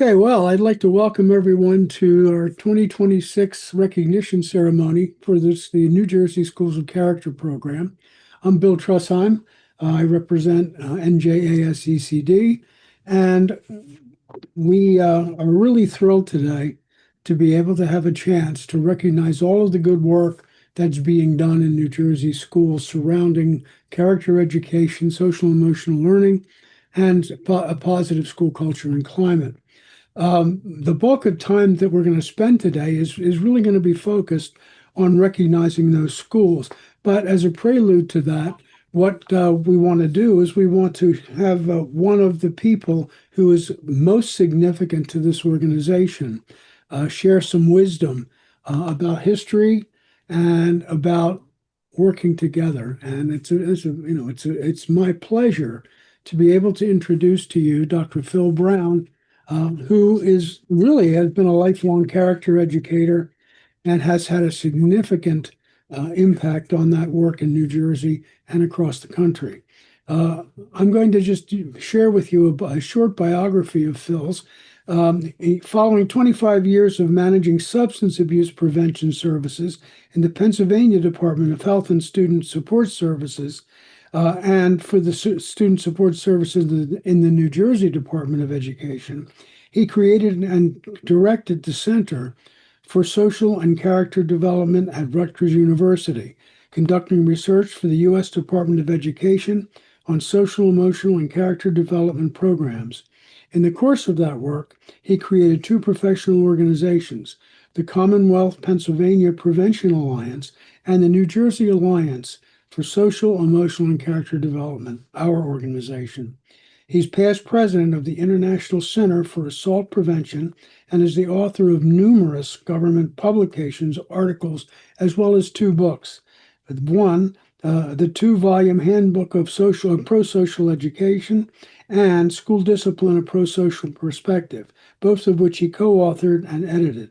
Okay, well, I'd like to welcome everyone to our 2026 recognition ceremony for the New Jersey Schools of Character program. I'm Bill Trussheim. I represent NJASECD, and we are really thrilled today to be able to have a chance to recognize all of the good work that's being done in New Jersey schools surrounding character education, social emotional learning, and a positive school culture and climate. The bulk of time that we're going to spend today is really going to be focused on recognizing those schools. But as a prelude to that, what we want to do is we want to have one of the people who is most significant to this organization share some wisdom about history and about working together. And it's my pleasure to be able to introduce to you Dr. Phil Brown, who has been a lifelong character educator and has had a significant impact on that work in New Jersey and across the country. I'm going to just share with you a short biography of Phil's. Following 25 years of managing substance abuse prevention services in the Pennsylvania Department of Health and Student Support Services, and for the Student Support Services in the New Jersey Department of Education, he created and directed the Center for Social and Character Development at Rutgers University, conducting research for the U.S. Department of Education on social, emotional, and character development programs. In the course of that work, he created two professional organizations, the Commonwealth Pennsylvania Prevention Alliance and the New Jersey Alliance for Social, Emotional, and Character Development, our organization. He's past president of the International Center for Assault Prevention and is the author of numerous government publications, articles, as well as two books. One, the two-volume Handbook of Pro-Social Education and School Discipline: A Pro-Social Perspective, both of which he co-authored and edited.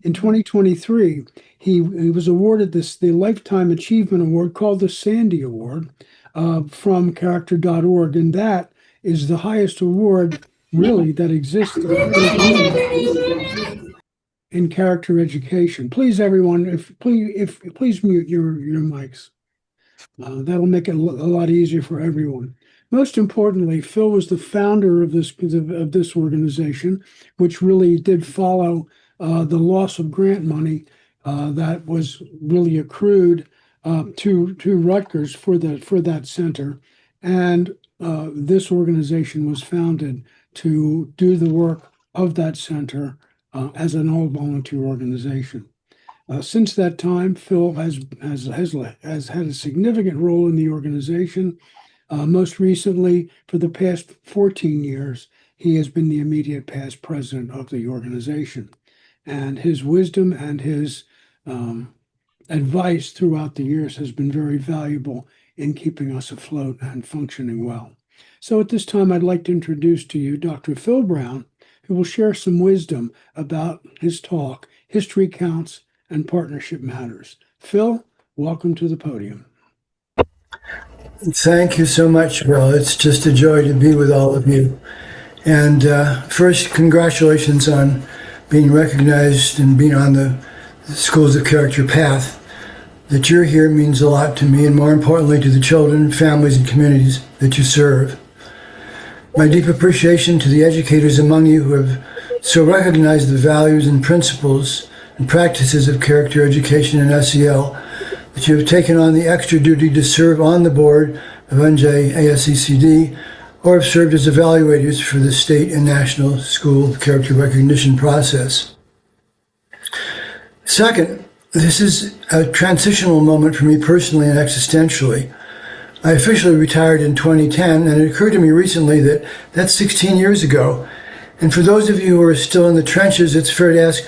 In 2023, he was awarded the Lifetime Achievement Award called the Sandy Award from Character.org, and that is the highest award really that exists in character education. Please, everyone, please mute your mics. That'll make it a lot easier for everyone. Most importantly, Phil was the founder of this organization, which really did follow the loss of grant money that was really accrued to Rutgers for that center, and this organization was founded to do the work of that center as an all-volunteer organization. Since that time, Phil has had a significant role in the organization. Most recently, for the past 14 years, he has been the immediate past president of the organization. And his wisdom and his advice throughout the years has been very valuable in keeping us afloat and functioning well. So at this time, I'd like to introduce to you Dr. Phil Brown, who will share some wisdom about his talk, History Counts and Partnership Matters. Phil, welcome to the podium. Thank you so much, Bill. It's just a joy to be with all of you. And first, congratulations on being recognized and being on the Schools of Character path. That you're here means a lot to me, and more importantly to the children, families, and communities that you serve. My deep appreciation to the educators among you who have so recognized the values and principles and practices of character education and SEL, that you have taken on the extra duty to serve on the board of NJASECD or have served as evaluators for the state and national school character recognition process. Second, this is a transitional moment for me personally and existentially. I officially retired in 2010, and it occurred to me recently that that's 16 years ago. And for those of you who are still in the trenches, it's fair to ask,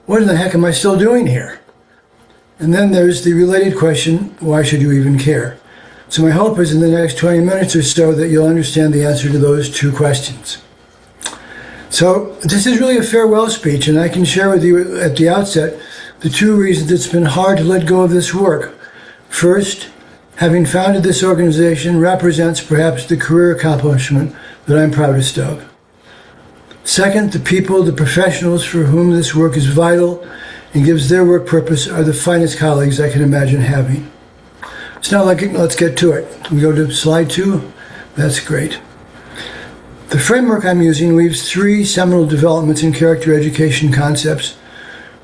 what in the heck am I still doing here? And then there's the related question, why should you even care? So my hope is in the next 20 minutes or so that you'll understand the answer to those two questions. So this is really a farewell speech, and I can share with you at the outset the two reasons it's been hard to let go of this work. First, having founded this organization represents perhaps the career accomplishment that I'm proudest of. Second, the people, the professionals for whom this work is vital and gives their work purpose are the finest colleagues I can imagine having. So now let's get to it. Can we go to slide 2? That's great. The framework I'm using weaves 3 seminal developments in character education concepts.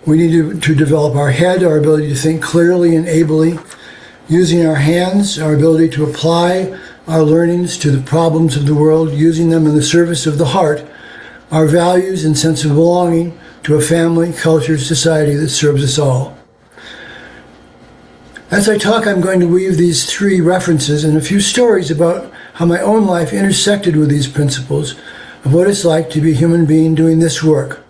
We need to develop our head, our ability to think clearly and ably, using our hands, our ability to apply our learnings to the problems of the world, using them in the service of the heart, our values and sense of belonging to a family, culture, society that serves us all. As I talk, I'm going to weave these 3 references and a few stories about how my own life intersected with these principles of what it's like to be a human being doing this work.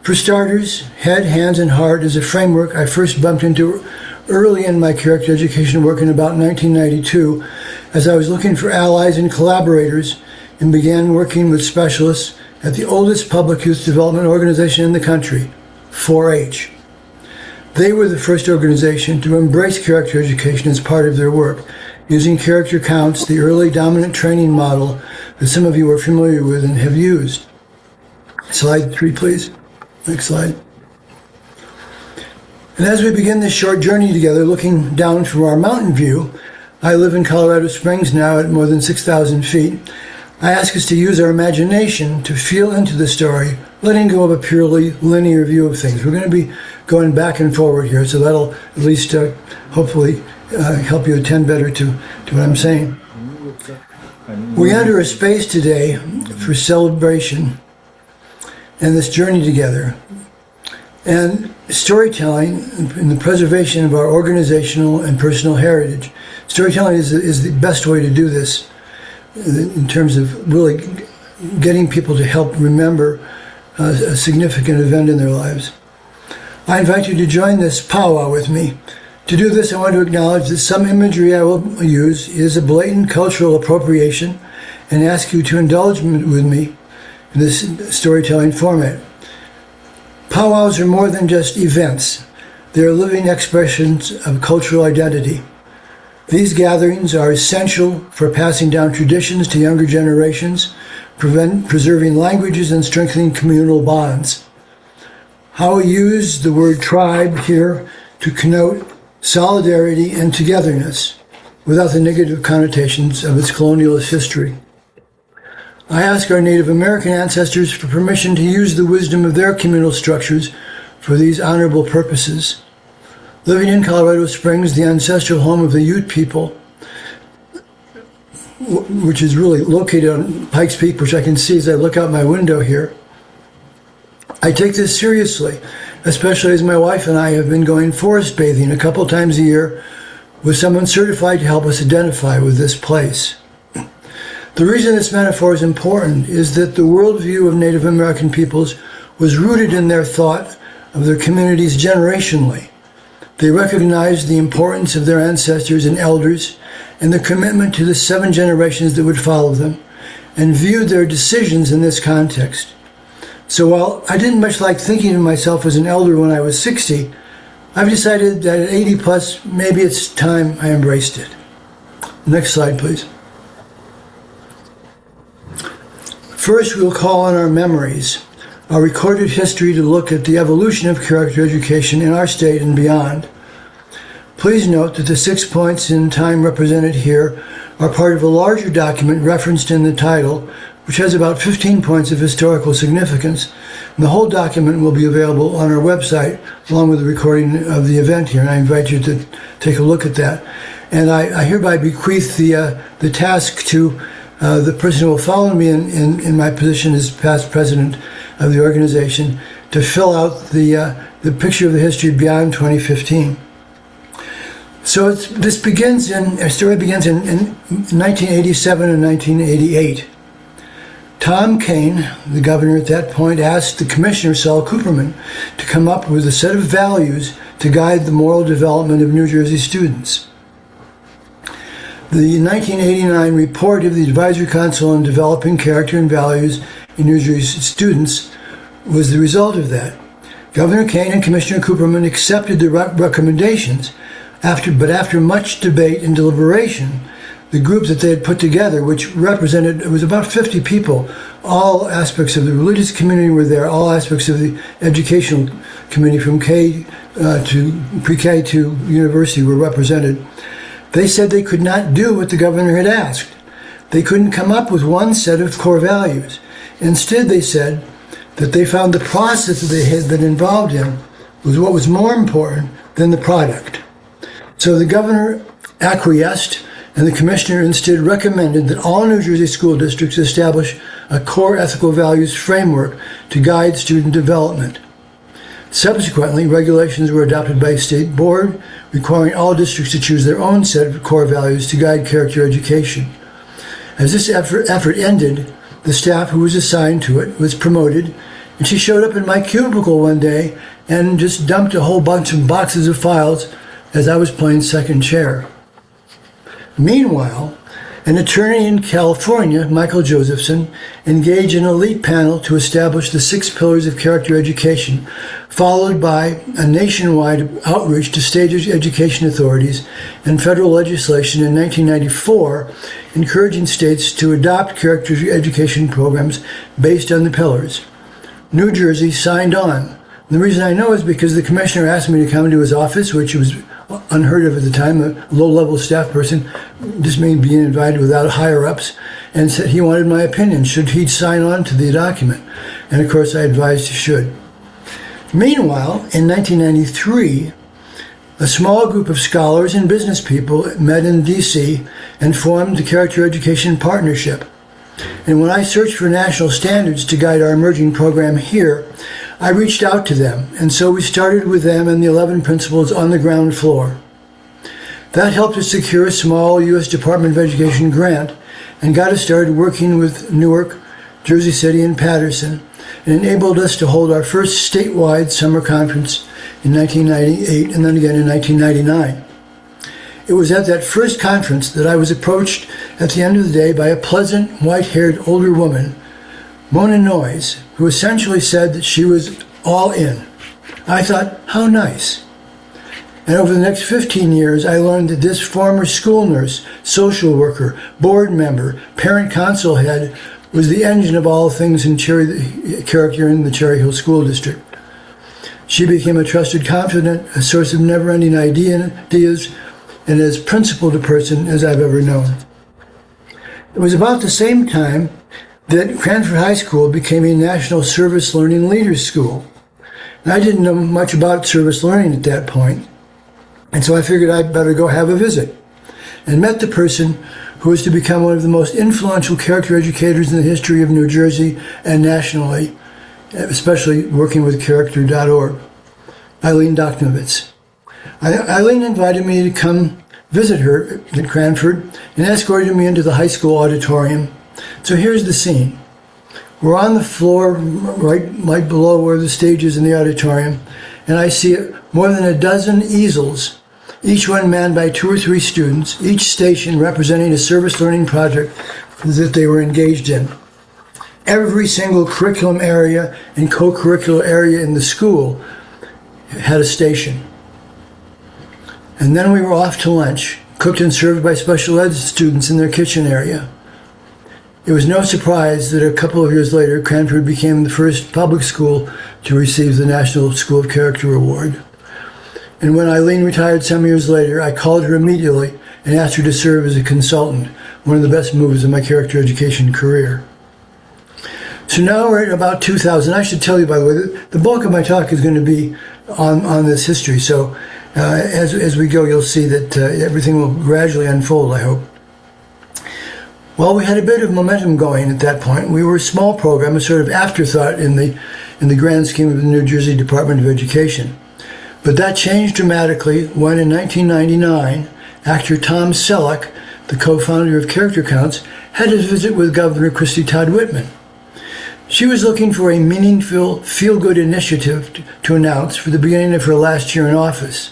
For starters, head, hands, and heart is a framework I first bumped into early in my character education work in about 1992 as I was looking for allies and collaborators and began working with specialists at the oldest public youth development organization in the country, 4-H. They were the first organization to embrace character education as part of their work, using character counts, the early dominant training model that some of you are familiar with and have used. Slide 3, please. Next slide. And as we begin this short journey together, looking down from our mountain view, I live in Colorado Springs now at more than 6,000 feet. I ask us to use our imagination to feel into the story, letting go of a purely linear view of things. We're going to be going back and forward here, so that'll at least hopefully help you attend better to what I'm saying. We enter a space today for celebration and this journey together. And storytelling and the preservation of our organizational and personal heritage. Storytelling is the best way to do this in terms of really getting people to help remember a significant event in their lives. I invite you to join this powwow with me. To do this, I want to acknowledge that some imagery I will use is a blatant cultural appropriation and ask you to indulge with me in this storytelling format. Powwows are more than just events. They are living expressions of cultural identity. These gatherings are essential for passing down traditions to younger generations, preserving languages and strengthening communal bonds. How we use the word tribe here to connote solidarity and togetherness without the negative connotations of its colonialist history. I ask our Native American ancestors for permission to use the wisdom of their communal structures for these honorable purposes. Living in Colorado Springs, the ancestral home of the Ute people, which is really located on Pikes Peak, which I can see as I look out my window here, I take this seriously, especially as my wife and I have been going forest bathing a couple times a year with someone certified to help us identify with this place. The reason this metaphor is important is that the worldview of Native American peoples was rooted in their thought of their communities generationally. They recognized the importance of their ancestors and elders and the commitment to the 7 generations that would follow them, and viewed their decisions in this context. So while I didn't much like thinking of myself as an elder when I was 60, I've decided that at 80 plus, maybe it's time I embraced it. Next slide, please. First, we'll call on our memories, our recorded history to look at the evolution of character education in our state and beyond. Please note that the 6 points in time represented here are part of a larger document referenced in the title, which has about 15 points of historical significance. And the whole document will be available on our website, along with the recording of the event here, and I invite you to take a look at that. And I hereby bequeath the task to the person who will follow me in my position as past president of the organization to fill out the picture of the history beyond 2015. So our story begins in 1987 and 1988. Tom Kean, the governor at that point, asked the commissioner, Saul Cooperman, to come up with a set of values to guide the moral development of New Jersey students. The 1989 report of the Advisory Council on Developing Character and Values in New Jersey students was the result of that. Governor Kean and Commissioner Cooperman accepted the recommendations, but after much debate and deliberation, the group that they had put together, which represented, it was about 50 people. All aspects of the religious community were there, all aspects of the educational community from K to pre-K to university were represented. They said they could not do what the governor had asked. They couldn't come up with one set of core values. Instead, they said that they found the process that they had been involved in was what was more important than the product. So the governor acquiesced, and the commissioner instead recommended that all New Jersey school districts establish a core ethical values framework to guide student development. Subsequently, regulations were adopted by a state board requiring all districts to choose their own set of core values to guide character education. As this effort ended, the staff who was assigned to it was promoted, and she showed up in my cubicle one day and just dumped a whole bunch of boxes of files as I was playing second chair. Meanwhile, an attorney in California, Michael Josephson, engaged an elite panel to establish the 6 pillars of character education, followed by a nationwide outreach to state education authorities and federal legislation in 1994, encouraging states to adopt character education programs based on the pillars. New Jersey signed on. The reason I know is because the commissioner asked me to come into his office, which was unheard of at the time, a low-level staff person, just me being invited without higher-ups, and said he wanted my opinion. Should he sign on to the document? And of course I advised he should. Meanwhile, in 1993, a small group of scholars and business people met in D.C. and formed the Character Education Partnership. And when I searched for national standards to guide our emerging program here, I reached out to them, and so we started with them and the 11 principals on the ground floor. That helped us secure a small U.S. Department of Education grant and got us started working with Newark, Jersey City, and Patterson, and enabled us to hold our first statewide summer conference in 1998 and then again in 1999. It was at that first conference that I was approached at the end of the day by a pleasant, white-haired older woman, Mona Noyes, who essentially said that she was all in. I thought, how nice. And over the next 15 years, I learned that this former school nurse, social worker, board member, parent council head was the engine of all things in character in the Cherry Hill School District. She became a trusted confidant, a source of never-ending ideas, and as principled a person as I've ever known. It was about the same time that Cranford High School became a National Service Learning Leaders School. And I didn't know much about service learning at that point, and so I figured I'd better go have a visit, and met the person who was to become one of the most influential character educators in the history of New Jersey and nationally, especially working with Character.org, Eileen Dochnovitz. Eileen invited me to come visit her at Cranford and escorted me into the high school auditorium. So here's the scene. We're on the floor right below where the stage is in the auditorium, and I see more than a dozen easels, each one manned by 2 or 3 students, each station representing a service learning project that they were engaged in. Every single curriculum area and co-curricular area in the school had a station. And then we were off to lunch, cooked and served by special ed students in their kitchen area. It was no surprise that a couple of years later, Cranford became the first public school to receive the National School of Character Award. And when Eileen retired some years later, I called her immediately and asked her to serve as a consultant, one of the best moves in my character education career. So now we're at about 2000. I should tell you, by the way, the bulk of my talk is going to be on this history. So as we go, you'll see that everything will gradually unfold, I hope. Well, we had a bit of momentum going at that point. We were a small program, a sort of afterthought in the grand scheme of the New Jersey Department of Education. But that changed dramatically when, in 1999, actor Tom Selleck, the co-founder of Character Counts, had a visit with Governor Christie Todd Whitman. She was looking for a meaningful, feel-good initiative to announce for the beginning of her last year in office.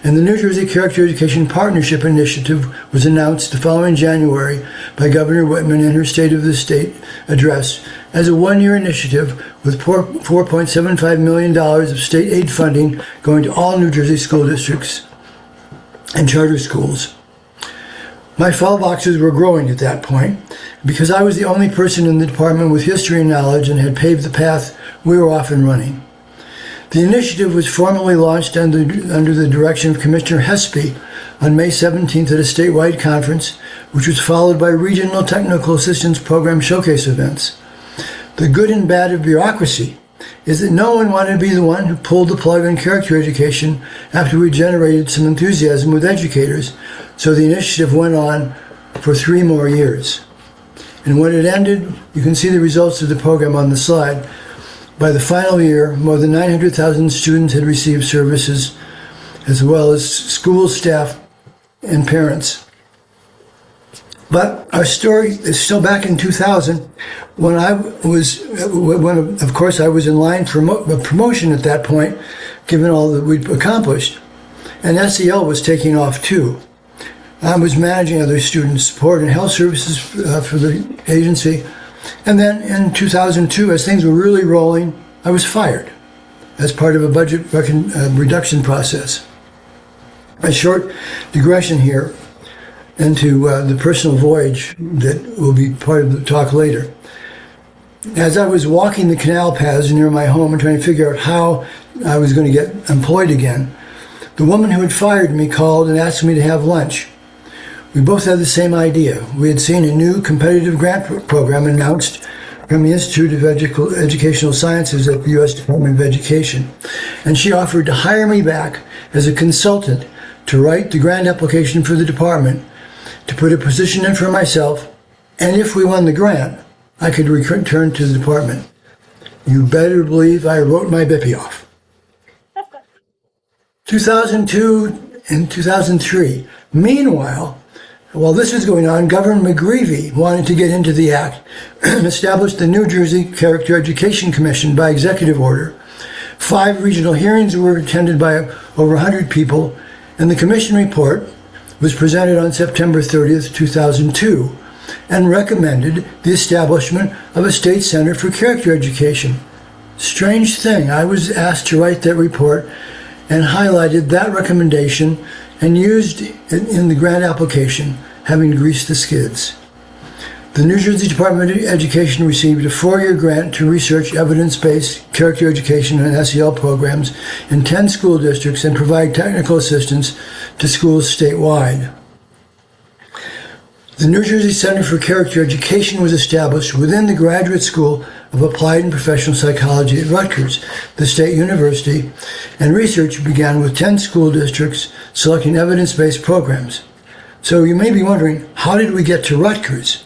And the New Jersey Character Education Partnership Initiative was announced the following January by Governor Whitman in her State of the State address as a one-year initiative with $4.75 million of state aid funding going to all New Jersey school districts and charter schools. My fall boxes were growing at that point. Because I was the only person in the department with history and knowledge and had paved the path, we were off and running. The initiative was formally launched under the direction of Commissioner Hespy on May 17th at a statewide conference, which was followed by regional technical assistance program showcase events. The good and bad of bureaucracy is that no one wanted to be the one who pulled the plug on character education after we generated some enthusiasm with educators, so the initiative went on for 3 more years. And when it ended, you can see the results of the program on the slide. By the final year, more than 900,000 students had received services, as well as school staff and parents. But our story is still back in 2000, when of course I was in line for a promotion at that point, given all that we'd accomplished. And SEL was taking off too. I was managing other student support and health services for the agency. And then in 2002, as things were really rolling, I was fired as part of a budget reduction process. A short digression here into the personal voyage that will be part of the talk later. As I was walking the canal paths near my home and trying to figure out how I was going to get employed again, the woman who had fired me called and asked me to have lunch. We both had the same idea. We had seen a new competitive grant program announced from the Institute of Educational Sciences at the U.S. Department of Education, and she offered to hire me back as a consultant to write the grant application for the department, to put a position in for myself, and if we won the grant, I could return to the department. You better believe I wrote my bippy off. 2002 and 2003. Meanwhile, while this was going on, Governor McGreevey wanted to get into the act and established the New Jersey Character Education Commission by executive order. 5 regional hearings were attended by over 100 people, and the commission report was presented on September 30th, 2002, and recommended the establishment of a state center for character education. Strange thing, I was asked to write that report and highlighted that recommendation and used it in the grant application, having greased the skids. The New Jersey Department of Education received a 4-year grant to research evidence-based character education and SEL programs in 10 school districts and provide technical assistance to schools statewide. The New Jersey Center for Character Education was established within the Graduate School of Applied and Professional Psychology at Rutgers, the state university, and research began with 10 school districts selecting evidence-based programs. So you may be wondering, how did we get to Rutgers?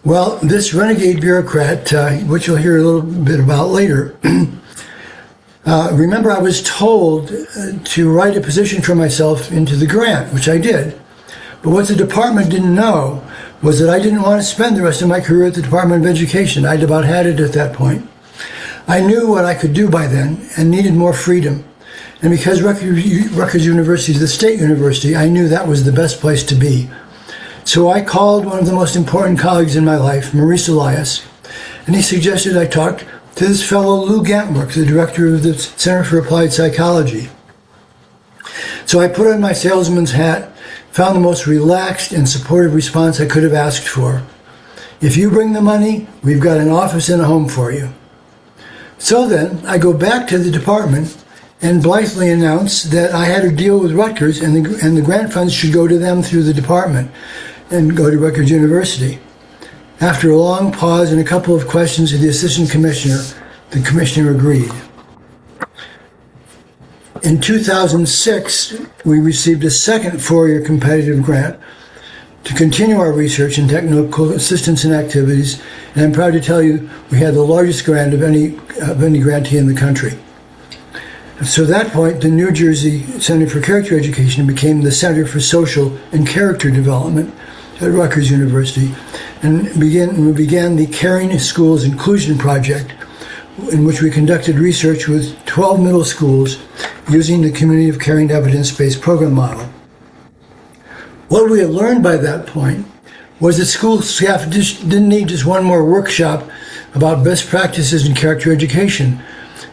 Well, this renegade bureaucrat, which you'll hear a little bit about later, remember I was told to write a position for myself into the grant, which I did. But what the department didn't know was that I didn't want to spend the rest of my career at the Department of Education. I'd about had it at that point. I knew what I could do by then and needed more freedom. And because Rutgers University is the state university, I knew that was the best place to be. So I called one of the most important colleagues in my life, Maurice Elias, and he suggested I talk to this fellow Lou Gantwork, the director of the Center for Applied Psychology. So I put on my salesman's hat, found the most relaxed and supportive response I could have asked for. If you bring the money, we've got an office and a home for you. So then, I go back to the department and blithely announce that I had a deal with Rutgers and the grant funds should go to them through the department and go to Rutgers University. After a long pause and a couple of questions to the assistant commissioner, the commissioner agreed. In 2006, we received a second 4-year competitive grant to continue our research and technical assistance and activities, and I'm proud to tell you we had the largest grant of any grantee in the country. So at that point, the New Jersey Center for Character Education became the Center for Social and Character Development at Rutgers University, and we began the Caring Schools Inclusion Project, in which we conducted research with 12 middle schools using the Community of Caring evidence-based program model. What we had learned by that point was that school staff didn't need just one more workshop about best practices in character education.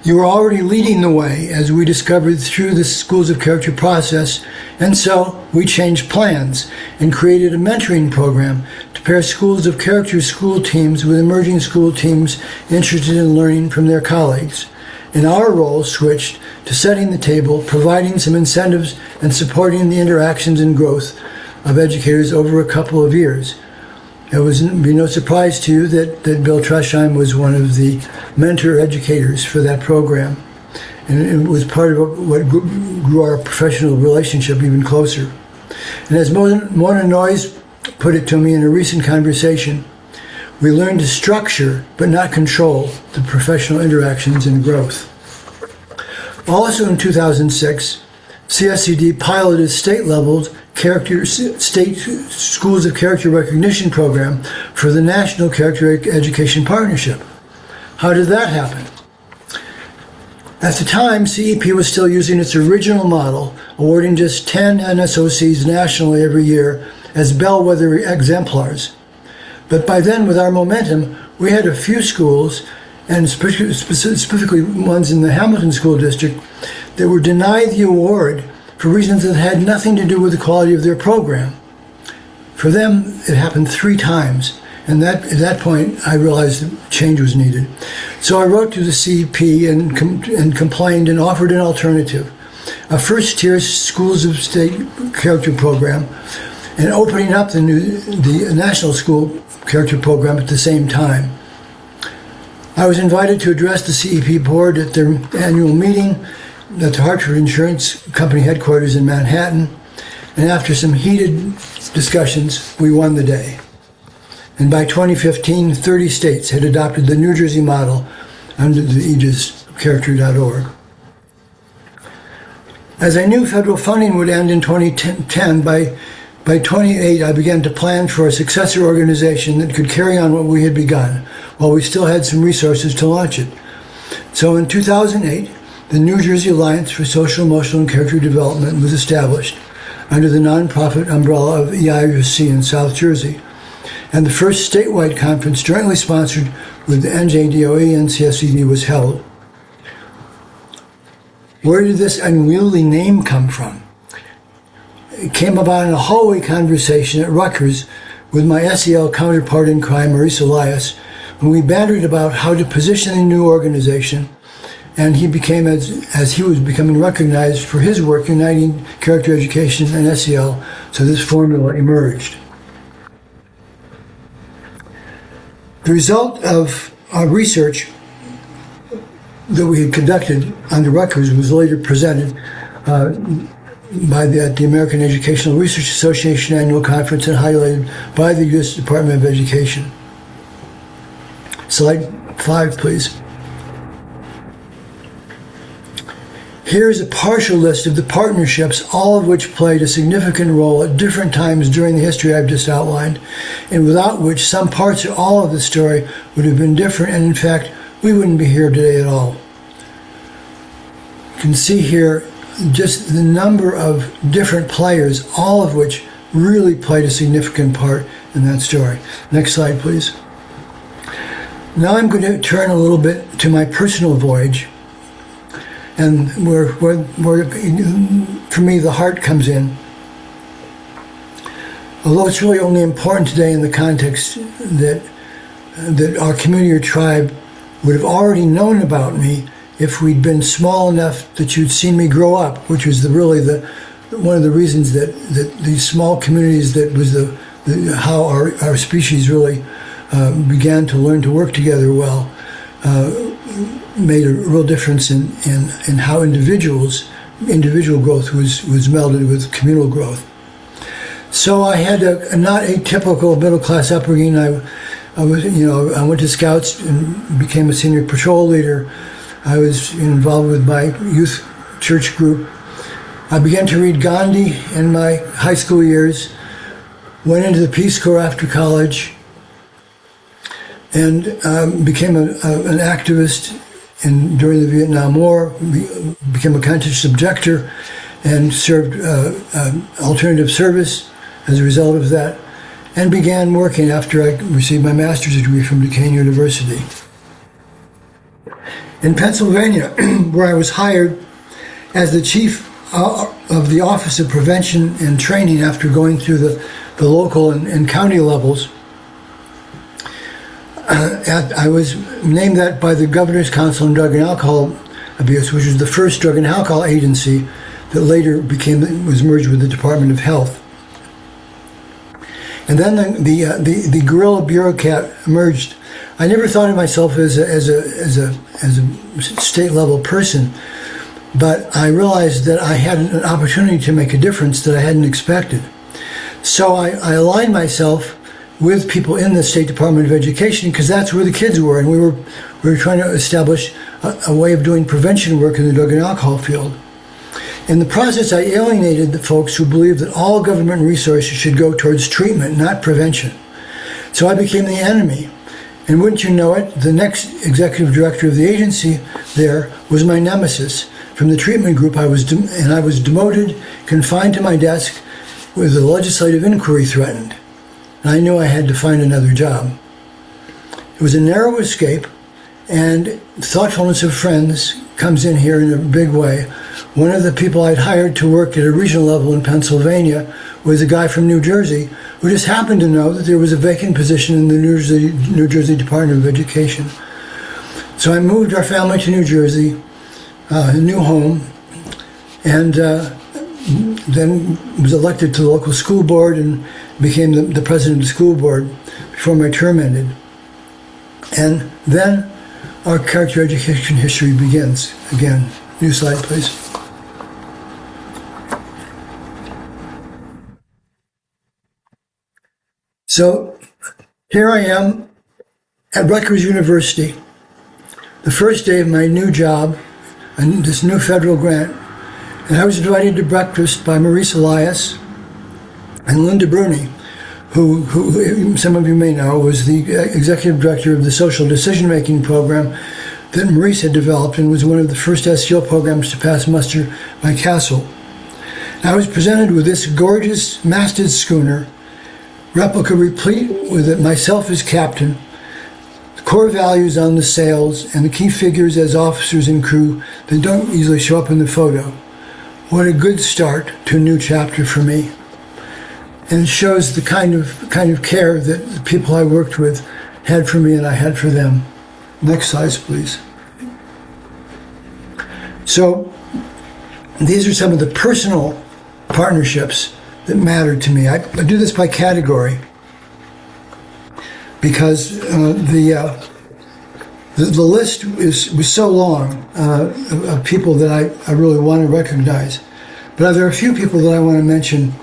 You were already leading the way, as we discovered through the Schools of Character process, and so we changed plans and created a mentoring program to pair Schools of Character school teams with emerging school teams interested in learning from their colleagues. And our role switched to setting the table, providing some incentives, and supporting the interactions and growth of educators over a couple of years. It would be no surprise to you that Bill Trusheim was one of the mentor educators for that program. And it was part of what grew our professional relationship even closer. And as Mona Noyes put it to me in a recent conversation, we learned to structure, but not control, the professional interactions and growth. Also in 2006, CSCD piloted state-level state Schools of Character Recognition program for the National Character Education Partnership. How did that happen? At the time, CEP was still using its original model, awarding just 10 NSOCs nationally every year as bellwether exemplars. But by then, with our momentum, we had a few schools, and specifically ones in the Hamilton School District, that were denied the award for reasons that had nothing to do with the quality of their program. For them, it happened 3 times, and at that point, I realized that change was needed. So I wrote to the CEP and complained and offered an alternative, a first-tier Schools of State Character program, and opening up the National School Character program at the same time. I was invited to address the CEP board at their annual meeting at the Hartford Insurance Company headquarters in Manhattan, and after some heated discussions, we won the day. And by 2015, 30 states had adopted the New Jersey model under the aegis of Character.org. As I knew federal funding would end in 2010, by 28, I began to plan for a successor organization that could carry on what we had begun, while we still had some resources to launch it. So in 2008, the New Jersey Alliance for Social, Emotional, and Character Development was established under the nonprofit umbrella of EIRC in South Jersey, and the first statewide conference jointly sponsored with the NJDOE and CSCD was held. Where did this unwieldy name come from? It came about in a hallway conversation at Rutgers with my SEL counterpart in crime, Maurice Elias, when we bantered about how to position the new organization, and he became, as he was becoming recognized for his work uniting character education and SEL, so this formula emerged. The result of our research that we had conducted under Rutgers was later presented at the American Educational Research Association annual conference and highlighted by the U.S. Department of Education. Slide 5, please. Here is a partial list of the partnerships, all of which played a significant role at different times during the history I've just outlined, and without which some parts or all of the story would have been different, and in fact, we wouldn't be here today at all. You can see here just the number of different players, all of which really played a significant part in that story. Next slide, please. Now I'm going to turn a little bit to my personal voyage, and where for me the heart comes in. Although it's really only important today in the context that our community or tribe would have already known about me if we'd been small enough that you'd seen me grow up, which was one of the reasons that these small communities, that was how our species really began to learn to work together well, made a real difference in how individual growth was melded with communal growth. So I had a not atypical middle class upbringing. I went to Scouts and became a senior patrol leader. I was involved with my youth church group. I began to read Gandhi in my high school years, went into the Peace Corps after college, and became an activist during the Vietnam War, became a conscientious objector, and served alternative service as a result of that, and began working after I received my master's degree from Duquesne University. In Pennsylvania, where I was hired as the chief of the Office of Prevention and Training after going through the local and county levels, I was named that by the Governor's Council on Drug and Alcohol Abuse, which was the first drug and alcohol agency that later was merged with the Department of Health. And then the guerrilla bureaucrat emerged. I never thought of myself as a state level person, but I realized that I had an opportunity to make a difference that I hadn't expected. So I aligned myself with people in the State Department of Education because that's where the kids were, and we were trying to establish a way of doing prevention work in the drug and alcohol field. In the process, I alienated the folks who believed that all government resources should go towards treatment, not prevention. So I became the enemy. And wouldn't you know it, the next executive director of the agency there was my nemesis. From the treatment group, I was demoted, confined to my desk with a legislative inquiry threatened. And I knew I had to find another job. It was a narrow escape, and thoughtfulness of friends comes in here in a big way. One of the people I'd hired to work at a regional level in Pennsylvania was a guy from New Jersey who just happened to know that there was a vacant position in the New Jersey Department of Education. So I moved our family to New Jersey, a new home, and then was elected to the local school board and became the president of the school board before my term ended. And then our character education history begins. Again, new slide, please. So here I am at Rutgers University, the first day of my new job and this new federal grant. And I was invited to breakfast by Maurice Elias and Linda Bruni, who some of you may know was the executive director of the social decision-making program that Maurice had developed and was one of the first SEL programs to pass muster by Castle. I was presented with this gorgeous masted schooner, replica replete with myself as captain, core values on the sails, and the key figures as officers and crew that don't easily show up in the photo. What a good start to a new chapter for me. And it shows the kind of care that the people I worked with had for me and I had for them. Next slide, please. So these are some of the personal partnerships that mattered to me. I do this by category because the list was so long of people that I really want to recognize. But there are a few people that I want to mention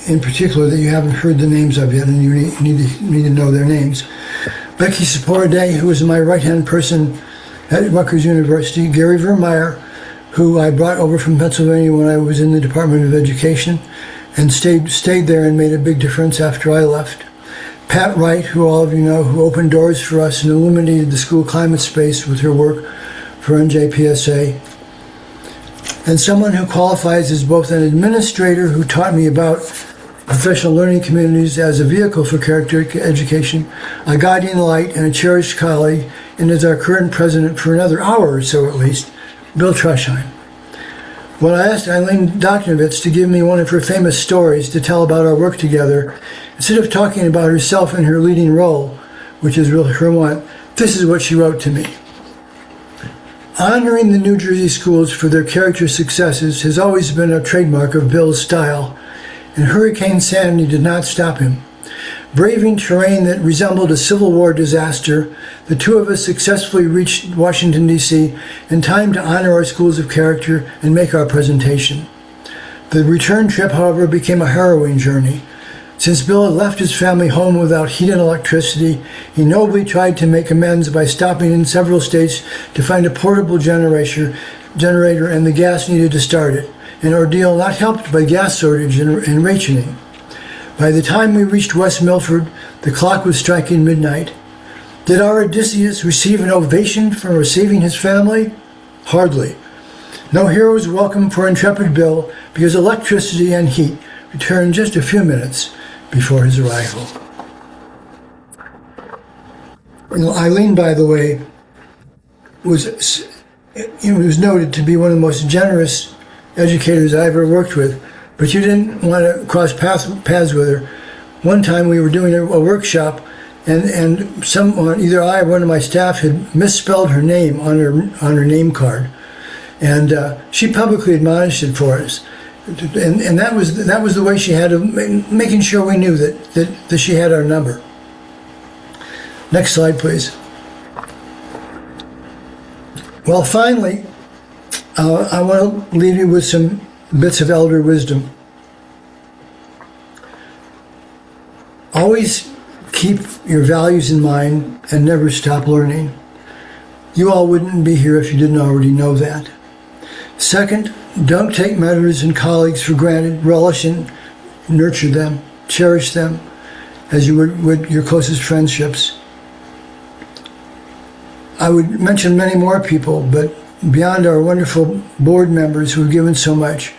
in particular that you haven't heard the names of yet, and you need to know their names. Becky Saporade, who was my right-hand person at Rutgers University. Gary Vermeyer, who I brought over from Pennsylvania when I was in the Department of Education and stayed there and made a big difference after I left. Pat Wright, who all of you know, who opened doors for us and illuminated the school climate space with her work for NJPSA. And someone who qualifies as both an administrator who taught me about professional learning communities as a vehicle for character education, a guiding light, and a cherished colleague, and as our current president for another hour or so at least, Bill Trusheim. When I asked Eileen Doknovitz to give me one of her famous stories to tell about our work together, instead of talking about herself and her leading role, which is really her one, this is what she wrote to me. Honoring the New Jersey schools for their character successes has always been a trademark of Bill's style, and Hurricane Sandy did not stop him. Braving terrain that resembled a Civil War disaster, the two of us successfully reached Washington, D.C. in time to honor our schools of character and make our presentation. The return trip, however, became a harrowing journey. Since Bill had left his family home without heat and electricity, he nobly tried to make amends by stopping in several states to find a portable generator and the gas needed to start it, an ordeal not helped by gas shortage and rationing. By the time we reached West Milford, the clock was striking midnight. Did our Odysseus receive an ovation for receiving his family? Hardly. No hero's welcome for intrepid Bill, because electricity and heat returned just a few minutes before his arrival. Eileen, by the way, was noted to be one of the most generous educators I ever worked with, but you didn't want to cross paths with her. One time we were doing a workshop, and someone, either I or one of my staff, had misspelled her name on her name card, and she publicly admonished it for us. And that was the way she had of making sure we knew that she had our number. Next slide, please. Well, finally, I want to leave you with some bits of elder wisdom. Always keep your values in mind and never stop learning. You all wouldn't be here if you didn't already know that. Second, don't take mentors and colleagues for granted. Relish and nurture them, cherish them as you would your closest friendships. I would mention many more people, but beyond our wonderful board members who have given so much,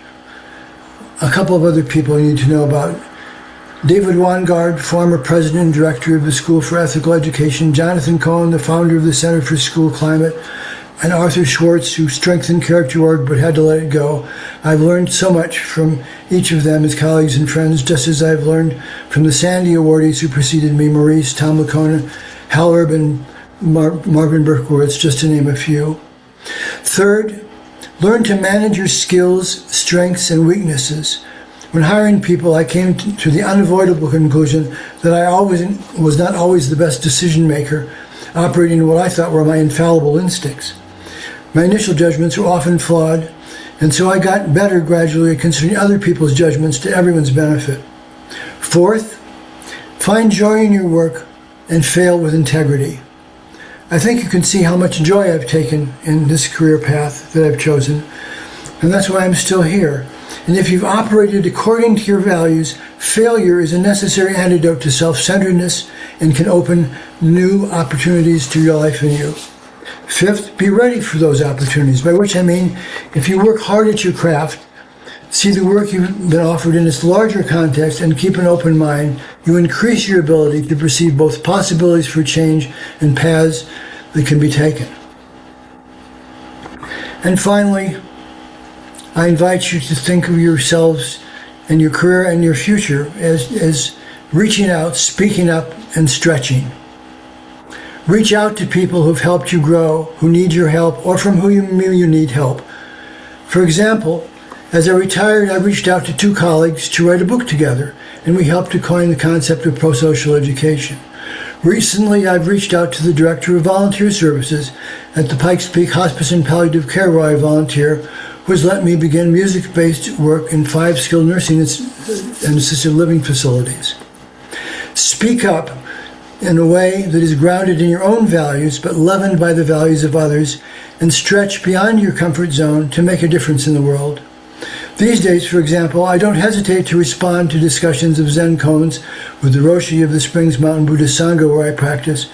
a couple of other people you need to know about. David Wangard, former president and director of the School for Ethical Education, Jonathan Cohen, the founder of the Center for School Climate, and Arthur Schwartz, who strengthened Character.org but had to let it go. I've learned so much from each of them as colleagues and friends, just as I've learned from the Sandy awardees who preceded me, Maurice, Tom Lacona, Hal Urban, Marvin Berkowitz, just to name a few. Third, learn to manage your skills, strengths, and weaknesses. When hiring people, I came to the unavoidable conclusion that I was not always the best decision maker, operating in what I thought were my infallible instincts. My initial judgments were often flawed, and so I got better gradually at considering other people's judgments to everyone's benefit. Fourth, find joy in your work and fail with integrity. I think you can see how much joy I've taken in this career path that I've chosen, and that's why I'm still here. And if you've operated according to your values, failure is a necessary antidote to self-centeredness and can open new opportunities to your life and you. Fifth, be ready for those opportunities, by which I mean if you work hard at your craft, see the work you've been offered in its larger context, and keep an open mind, you increase your ability to perceive both possibilities for change and paths that can be taken. And finally, I invite you to think of yourselves and your career and your future as reaching out, speaking up, and stretching. Reach out to people who've helped you grow, who need your help, or from whom you need help. For example, as I retired, I reached out to two colleagues to write a book together, and we helped to coin the concept of pro-social education. Recently, I've reached out to the Director of Volunteer Services at the Pikes Peak Hospice and Palliative Care, where I volunteer, who has let me begin music-based work in 5 skilled nursing and assisted living facilities. Speak up in a way that is grounded in your own values but leavened by the values of others, and stretch beyond your comfort zone to make a difference in the world. These days, for example, I don't hesitate to respond to discussions of Zen koans with the Roshi of the Springs Mountain Buddhist Sangha where I practice,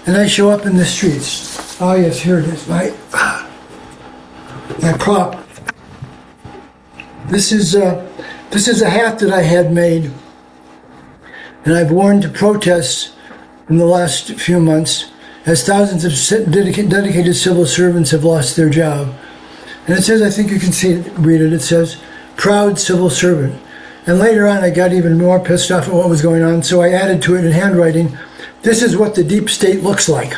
and I show up in the streets. Oh yes, here it is, my prop. This is a hat that I had made, and I've worn to protests in the last few months as thousands of dedicated civil servants have lost their job. And it says, I think you can read it, it says, proud civil servant. And later on I got even more pissed off at what was going on, so I added to it in handwriting, this is what the deep state looks like.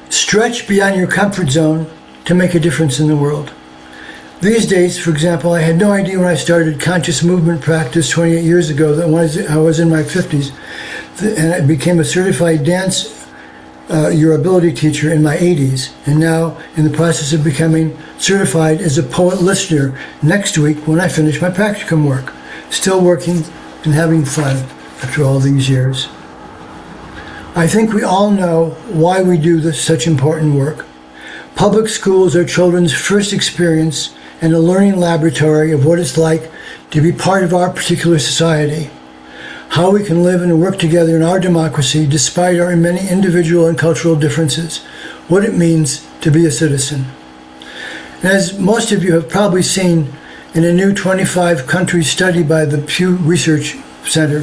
Stretch beyond your comfort zone to make a difference in the world. These days, for example, I had no idea when I started conscious movement practice 28 years ago that I was in my 50s, and I became a certified dance your ability teacher in my 80s, and now in the process of becoming certified as a poet listener next week when I finish my practicum work. Still working and having fun after all these years. I think we all know why we do this such important work. Public schools are children's first experience and a learning laboratory of what it's like to be part of our particular society, how we can live and work together in our democracy despite our many individual and cultural differences, what it means to be a citizen. And as most of you have probably seen in a new 25-country study by the Pew Research Center,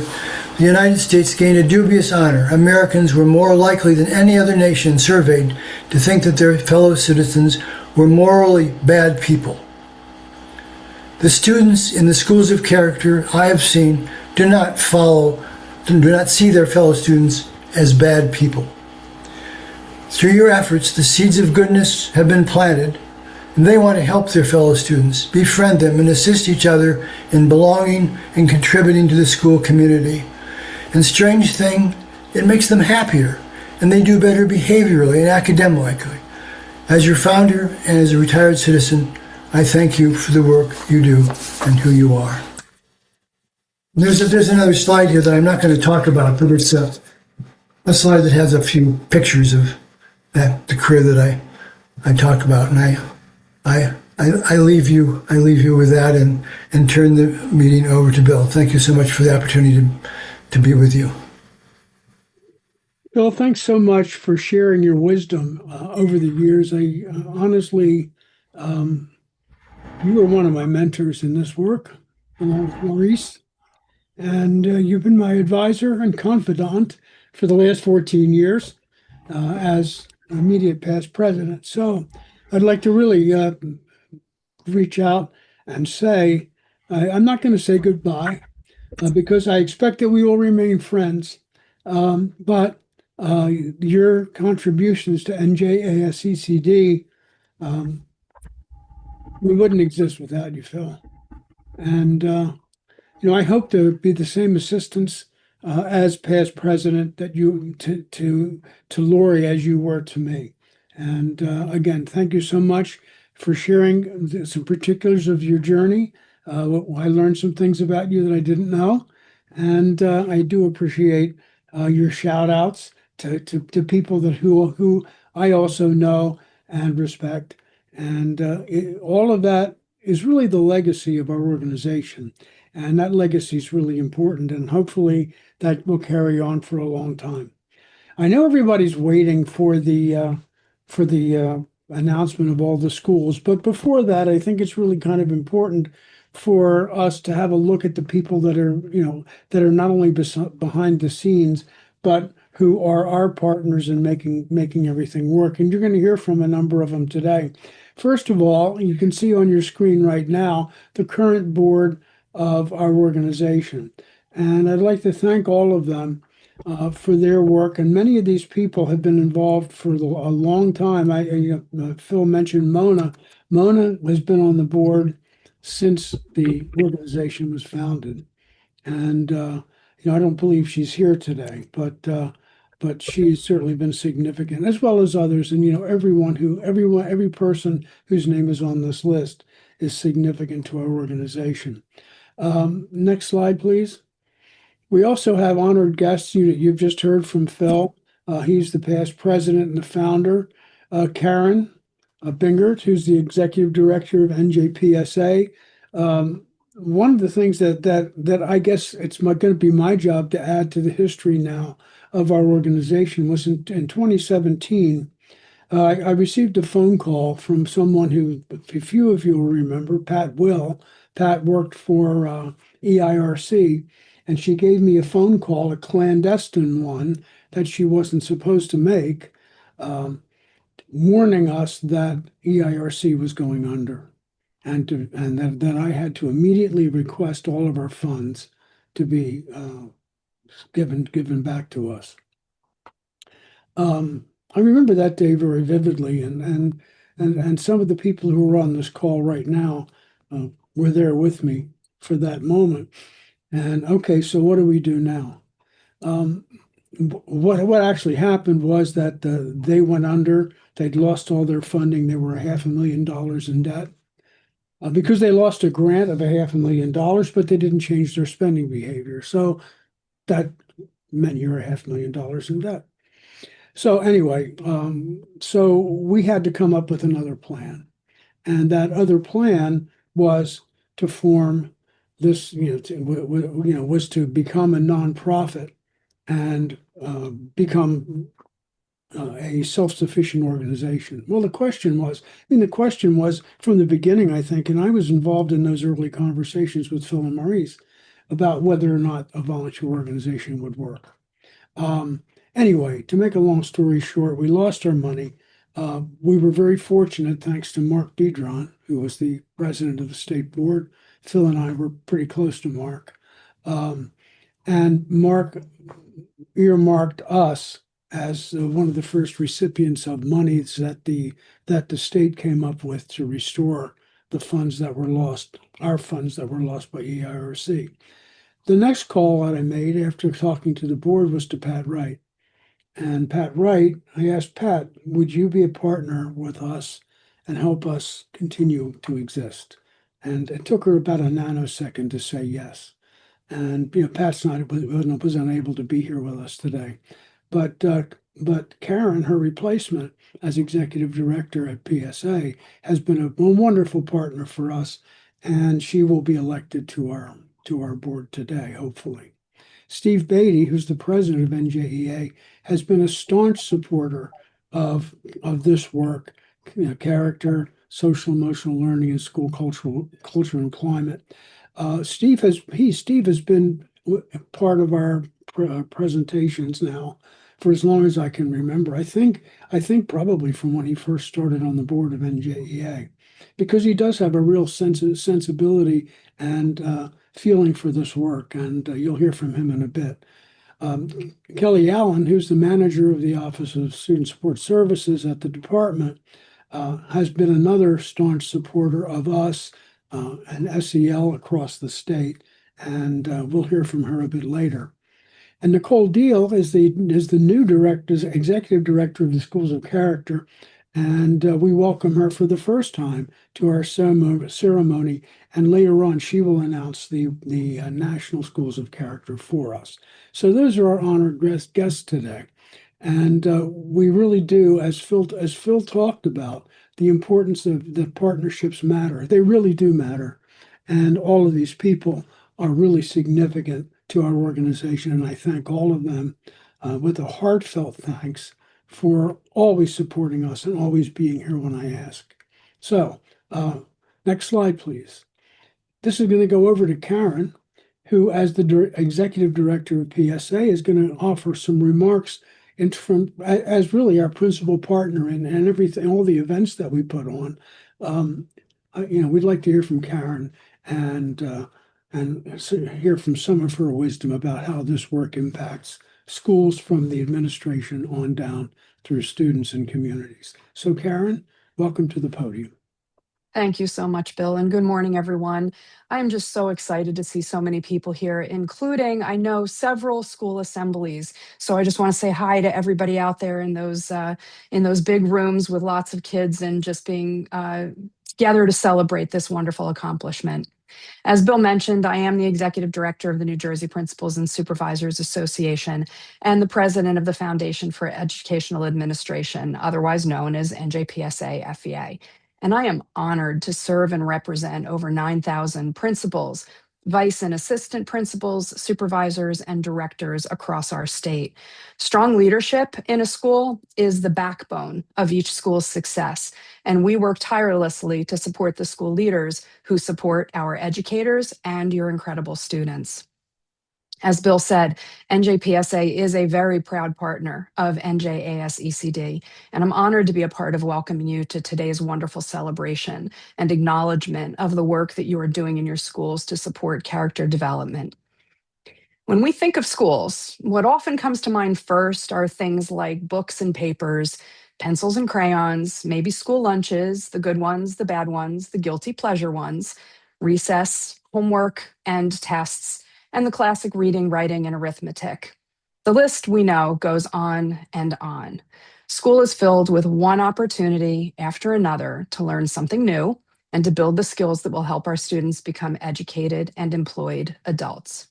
the the United States gained a dubious honor. Americans were more likely than any other nation surveyed to think that their fellow citizens were morally bad people. The students in the schools of character I have seen do not see their fellow students as bad people. Through your efforts, the seeds of goodness have been planted, and they want to help their fellow students, befriend them, and assist each other in belonging and contributing to the school community. And strange thing, it makes them happier, and they do better behaviorally and academically. As your founder and as a retired citizen, I thank you for the work you do and who you are. There's another slide here that I'm not going to talk about, but it's a slide that has a few pictures of the career that I talk about, and I leave you with that and turn the meeting over to Bill. Thank you so much for the opportunity to be with you. Bill, thanks so much for sharing your wisdom over the years. I honestly, you were one of my mentors in this work, along with Maurice, and you've been my advisor and confidant for the last 14 years as immediate past president. So I'd like to really reach out and say, I'm not going to say goodbye because I expect that we will remain friends. But your contributions to NJASCCD, we wouldn't exist without you, Phil. And, I hope to be the same assistance as past president that you to Lori as you were to me. And again, thank you so much for sharing some particulars of your journey. I learned some things about you that I didn't know, and I do appreciate your shout outs to people who I also know and respect. And all of that is really the legacy of our organization. And that legacy is really important, and hopefully that will carry on for a long time. I know everybody's waiting for the announcement of all the schools, but before that, I think it's really kind of important for us to have a look at the people that are not only behind the scenes, but who are our partners in making everything work. And you're going to hear from a number of them today. First of all, you can see on your screen right now the current board of our organization. And I'd like to thank all of them for their work. And many of these people have been involved for a long time. Phil mentioned Mona. Mona has been on the board since the organization was founded. And, I don't believe she's here today, but she's certainly been significant, as well as others. And, every person whose name is on this list is significant to our organization. Next slide, please. We also have honored guests. You've just heard from Phil. He's the past president and the founder. Karen Bingert, who's the executive director of NJPSA. One of the things that I guess it's going to be my job to add to the history now of our organization was in 2017. I received a phone call from someone who, a few of you will remember, Pat Will. Pat worked for EIRC, and she gave me a phone call, a clandestine one that she wasn't supposed to make, warning us that EIRC was going under, and that I had to immediately request all of our funds to be given back to us. I remember that day very vividly, and some of the people who are on this call right now were there with me for that moment. And okay, so what do we do now? What actually happened was that they went under. They'd lost all their funding. They were $500,000 in debt because they lost a grant of $500,000, but they didn't change their spending behavior. So that meant you're $500,000 in debt. So anyway, so we had to come up with another plan, and that other plan was to form this, was to become a nonprofit and become a self-sufficient organization. Well, the question was from the beginning, I think, and I was involved in those early conversations with Phil and Maurice. about whether or not a volunteer organization would work. Anyway, to make a long story short, we lost our money. We were very fortunate, thanks to Mark Bedron, who was the president of the state board. Phil and I were pretty close to Mark. And Mark earmarked us as one of the first recipients of monies that the state came up with to restore the funds that were lost, our funds that were lost by EIRC. The next call that I made after talking to the board was to Pat Wright. And Pat Wright, I asked Pat, would you be a partner with us and help us continue to exist? And it took her about a nanosecond to say yes. And Pat's was unable to be here with us today, but Karen, her replacement as executive director at PSA, has been a wonderful partner for us, and she will be elected to our board today, hopefully. Steve Beatty, who's the president of NJEA, has been a staunch supporter of this work, character, social emotional learning, and school culture and climate. Steve has been part of our presentations now for as long as I can remember. I think probably from when he first started on the board of NJEA, because he does have a real sensibility and feeling for this work, and you'll hear from him in a bit. Kelly Allen, who's the manager of the Office of Student Support Services at the department, has been another staunch supporter of us and SEL across the state, and we'll hear from her a bit later. And Nicole Deal is the new executive director of the Schools of Character, and we welcome her for the first time to our ceremony. And later on, she will announce the National Schools of Character for us. So those are our honored guests today, and we really do, as Phil talked about, the importance of the partnerships matter. They really do matter, and all of these people are really significant to our organization, and I thank all of them with a heartfelt thanks for always supporting us and always being here when I ask. So, next slide, please. This is going to go over to Karen, who, as the executive director of PSA, is going to offer some remarks as really our principal partner and everything, all the events that we put on. We'd like to hear from Karen and hear from some of her wisdom about how this work impacts schools from the administration on down through students and communities. So Karen, welcome to the podium. Thank you so much, Bill, and good morning, everyone. I'm just so excited to see so many people here, including, I know, several school assemblies. So I just want to say hi to everybody out there in those big rooms with lots of kids and just being together to celebrate this wonderful accomplishment. As Bill mentioned, I am the executive director of the New Jersey Principals and Supervisors Association and the president of the Foundation for Educational Administration, otherwise known as NJPSA FEA. And I am honored to serve and represent over 9,000 principals, vice and assistant principals, supervisors, and directors across our state. Strong leadership in a school is the backbone of each school's success, and we work tirelessly to support the school leaders who support our educators and your incredible students. As Bill said, NJPSA is a very proud partner of NJASECD, and I'm honored to be a part of welcoming you to today's wonderful celebration and acknowledgement of the work that you are doing in your schools to support character development. When we think of schools, what often comes to mind first are things like books and papers, pencils and crayons, maybe school lunches, the good ones, the bad ones, the guilty pleasure ones, recess, homework, and tests, and the classic reading, writing, and arithmetic. The list, we know, goes on and on. School is filled with one opportunity after another to learn something new and to build the skills that will help our students become educated and employed adults.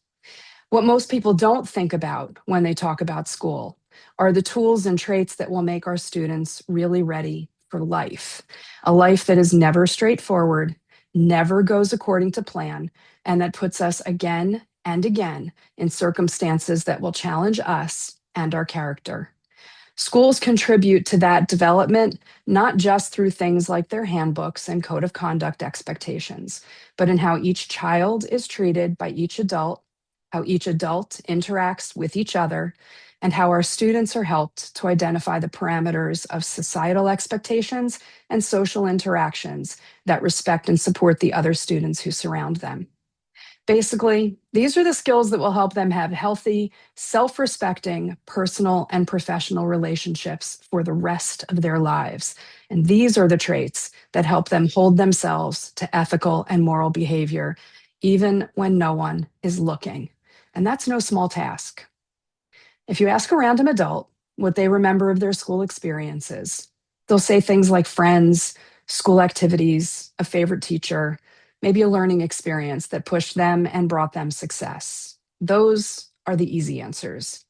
What most people don't think about when they talk about school are the tools and traits that will make our students really ready for life, a life that is never straightforward, never goes according to plan, and that puts us again and again in circumstances that will challenge us and our character. Schools contribute to that development, not just through things like their handbooks and code of conduct expectations, but in how each child is treated by each adult how each adult interacts with each other, and how our students are helped to identify the parameters of societal expectations and social interactions that respect and support the other students who surround them. Basically, these are the skills that will help them have healthy, self respecting personal and professional relationships for the rest of their lives. And these are the traits that help them hold themselves to ethical and moral behavior, even when no one is looking. And that's no small task. If you ask a random adult what they remember of their school experiences, they'll say things like friends, school activities, a favorite teacher, maybe a learning experience that pushed them and brought them success. Those are the easy answers.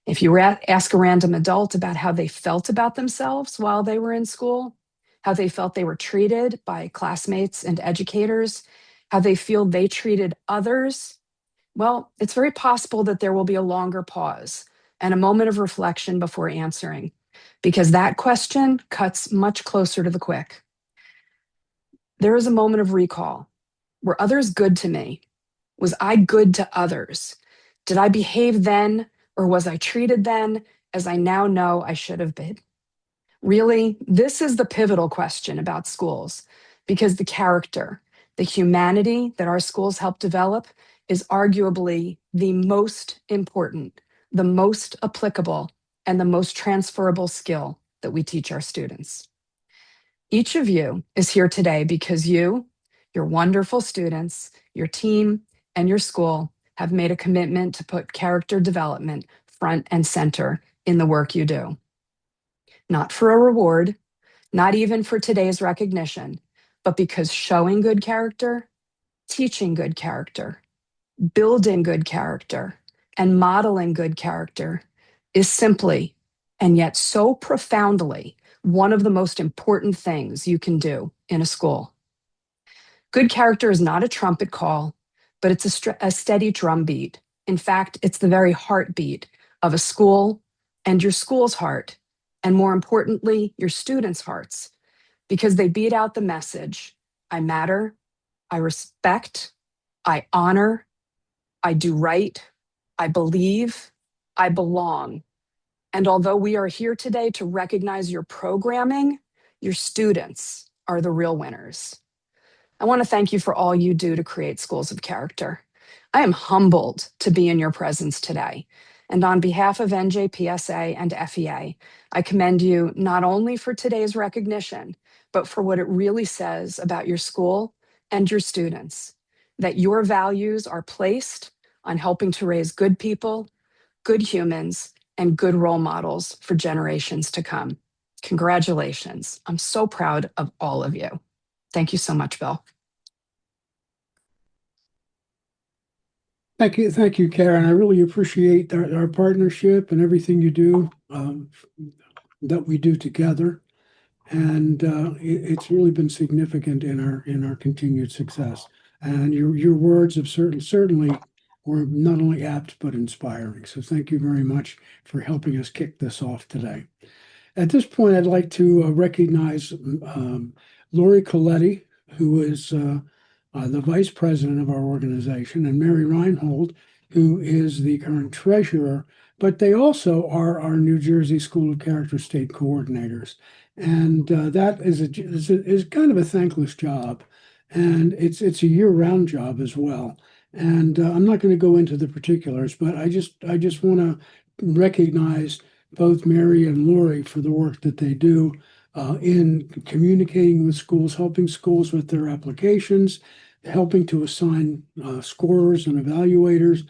If you ask a random adult about how they felt about themselves while they were in school, how they felt they were treated by classmates and educators, how they feel they treated others, well, it's very possible that there will be a longer pause and a moment of reflection before answering, because that question cuts much closer to the quick. There is a moment of recall. Were others good to me? Was I good to others? Did I behave then, or was I treated then as I now know I should have been? Really, this is the pivotal question about schools, because the character, the humanity that our schools help develop is arguably the most important, the most applicable, and the most transferable skill that we teach our students. Each of you is here today because you, your wonderful students, your team, and your school have made a commitment to put character development front and center in the work you do. Not for a reward, not even for today's recognition, but because showing good character, teaching good character, building good character, and modeling good character is simply, and yet so profoundly, one of the most important things you can do in a school. Good character is not a trumpet call, but it's a steady drumbeat. In fact, it's the very heartbeat of a school and your school's heart, and more importantly, your students' hearts, because they beat out the message: I matter, I respect, I honor, I do right, I believe, I belong. And although we are here today to recognize your programming, your students are the real winners. I want to thank you for all you do to create schools of character. I am humbled to be in your presence today. And on behalf of NJPSA and FEA, I commend you not only for today's recognition, but for what it really says about your school and your students, that your values are placed on helping to raise good people, good humans, and good role models for generations to come. Congratulations. I'm so proud of all of you. Thank you so much, Bill. Thank you, Karen. I really appreciate our partnership and everything you do, that we do together. And it's really been significant in our continued success. And your words have certainly were not only apt but inspiring. So thank you very much for helping us kick this off today. At this point, I'd like to recognize Lori Coletti, who is the vice president of our organization, and Mary Reinhold, who is the current treasurer. But they also are our New Jersey School of Character state coordinators. And that is kind of a thankless job. And it's a year-round job as well. And I'm not going to go into the particulars, but I just want to recognize both Mary and Lori for the work that they do in communicating with schools, helping schools with their applications, helping to assign scorers and evaluators,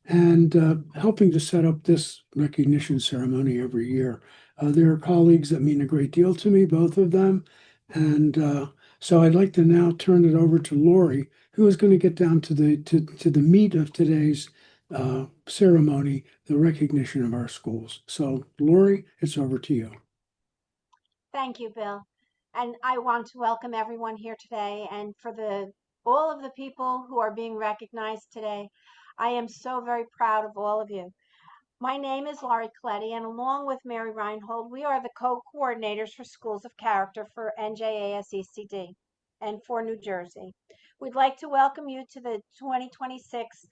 and helping to set up this recognition ceremony every year. There are colleagues that mean a great deal to me, both of them. And so I'd like to now turn it over to Lori, who is going to get down to the meat of today's ceremony, the recognition of our schools. So, Lori, it's over to you. Thank you, Bill. And I want to welcome everyone here today. And for all of the people who are being recognized today, I am so very proud of all of you. My name is Laurie Coletti, and along with Mary Reinhold, we are the co-coordinators for Schools of Character for NJASECD and for New Jersey. We'd like to welcome you to the 2026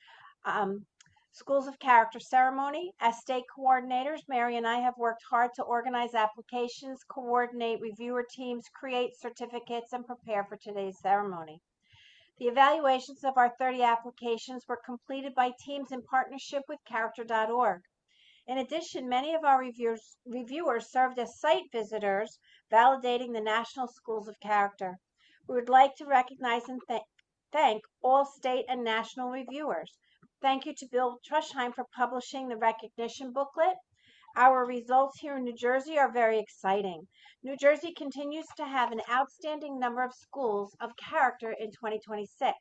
Schools of Character ceremony. As state coordinators, Mary and I have worked hard to organize applications, coordinate reviewer teams, create certificates, and prepare for today's ceremony. The evaluations of our 30 applications were completed by teams in partnership with Character.org. In addition, many of our reviewers served as site visitors, validating the National Schools of Character. We would like to recognize and thank all state and national reviewers. Thank you to Bill Trushheim for publishing the recognition booklet. Our results here in New Jersey are very exciting. New Jersey continues to have an outstanding number of schools of character in 2026.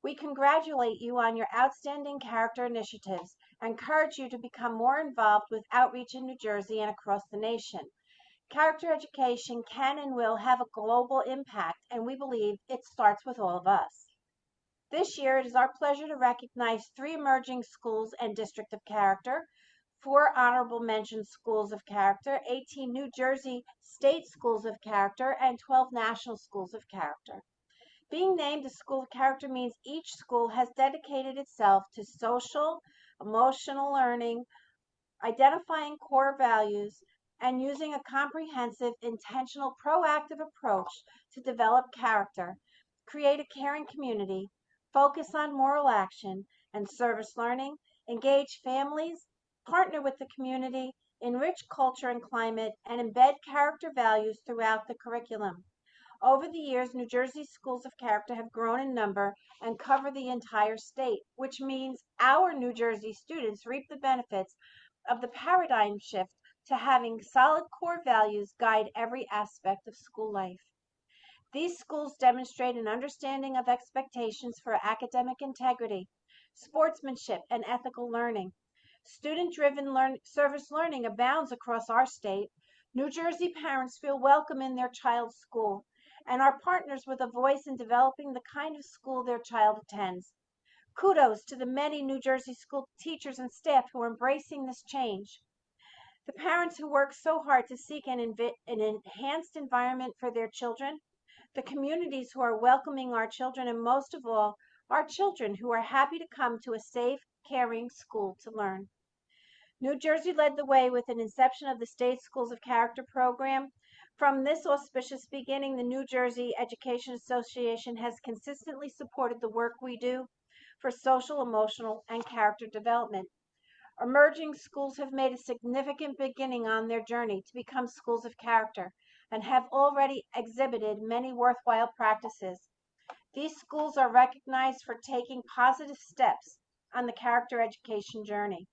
We congratulate you on your outstanding character initiatives and encourage you to become more involved with outreach in New Jersey and across the nation. Character education can and will have a global impact, and we believe it starts with all of us. This year, it is our pleasure to recognize 3 emerging schools and district of character, 4 honorable mention schools of character, 18 New Jersey state schools of character, and 12 national schools of character. Being named a school of character means each school has dedicated itself to social, emotional learning, identifying core values, and using a comprehensive, intentional, proactive approach to develop character, create a caring community, focus on moral action and service learning, engage families, partner with the community, enrich culture and climate, and embed character values throughout the curriculum. Over the years, New Jersey schools of character have grown in number and cover the entire state, which means our New Jersey students reap the benefits of the paradigm shift to having solid core values guide every aspect of school life. These schools demonstrate an understanding of expectations for academic integrity, sportsmanship, and ethical learning. Student-driven service learning abounds across our state. New Jersey parents feel welcome in their child's school and are partners with a voice in developing the kind of school their child attends. Kudos to the many New Jersey school teachers and staff who are embracing this change. The parents who work so hard to seek an enhanced environment for their children, the communities who are welcoming our children, and most of all, our children who are happy to come to a safe, caring school to learn. New Jersey led the way with an inception of the State Schools of Character program. From this auspicious beginning, the New Jersey Education Association has consistently supported the work we do for social, emotional, and character development. Emerging schools have made a significant beginning on their journey to become schools of character and have already exhibited many worthwhile practices. These schools are recognized for taking positive steps on the character education journey.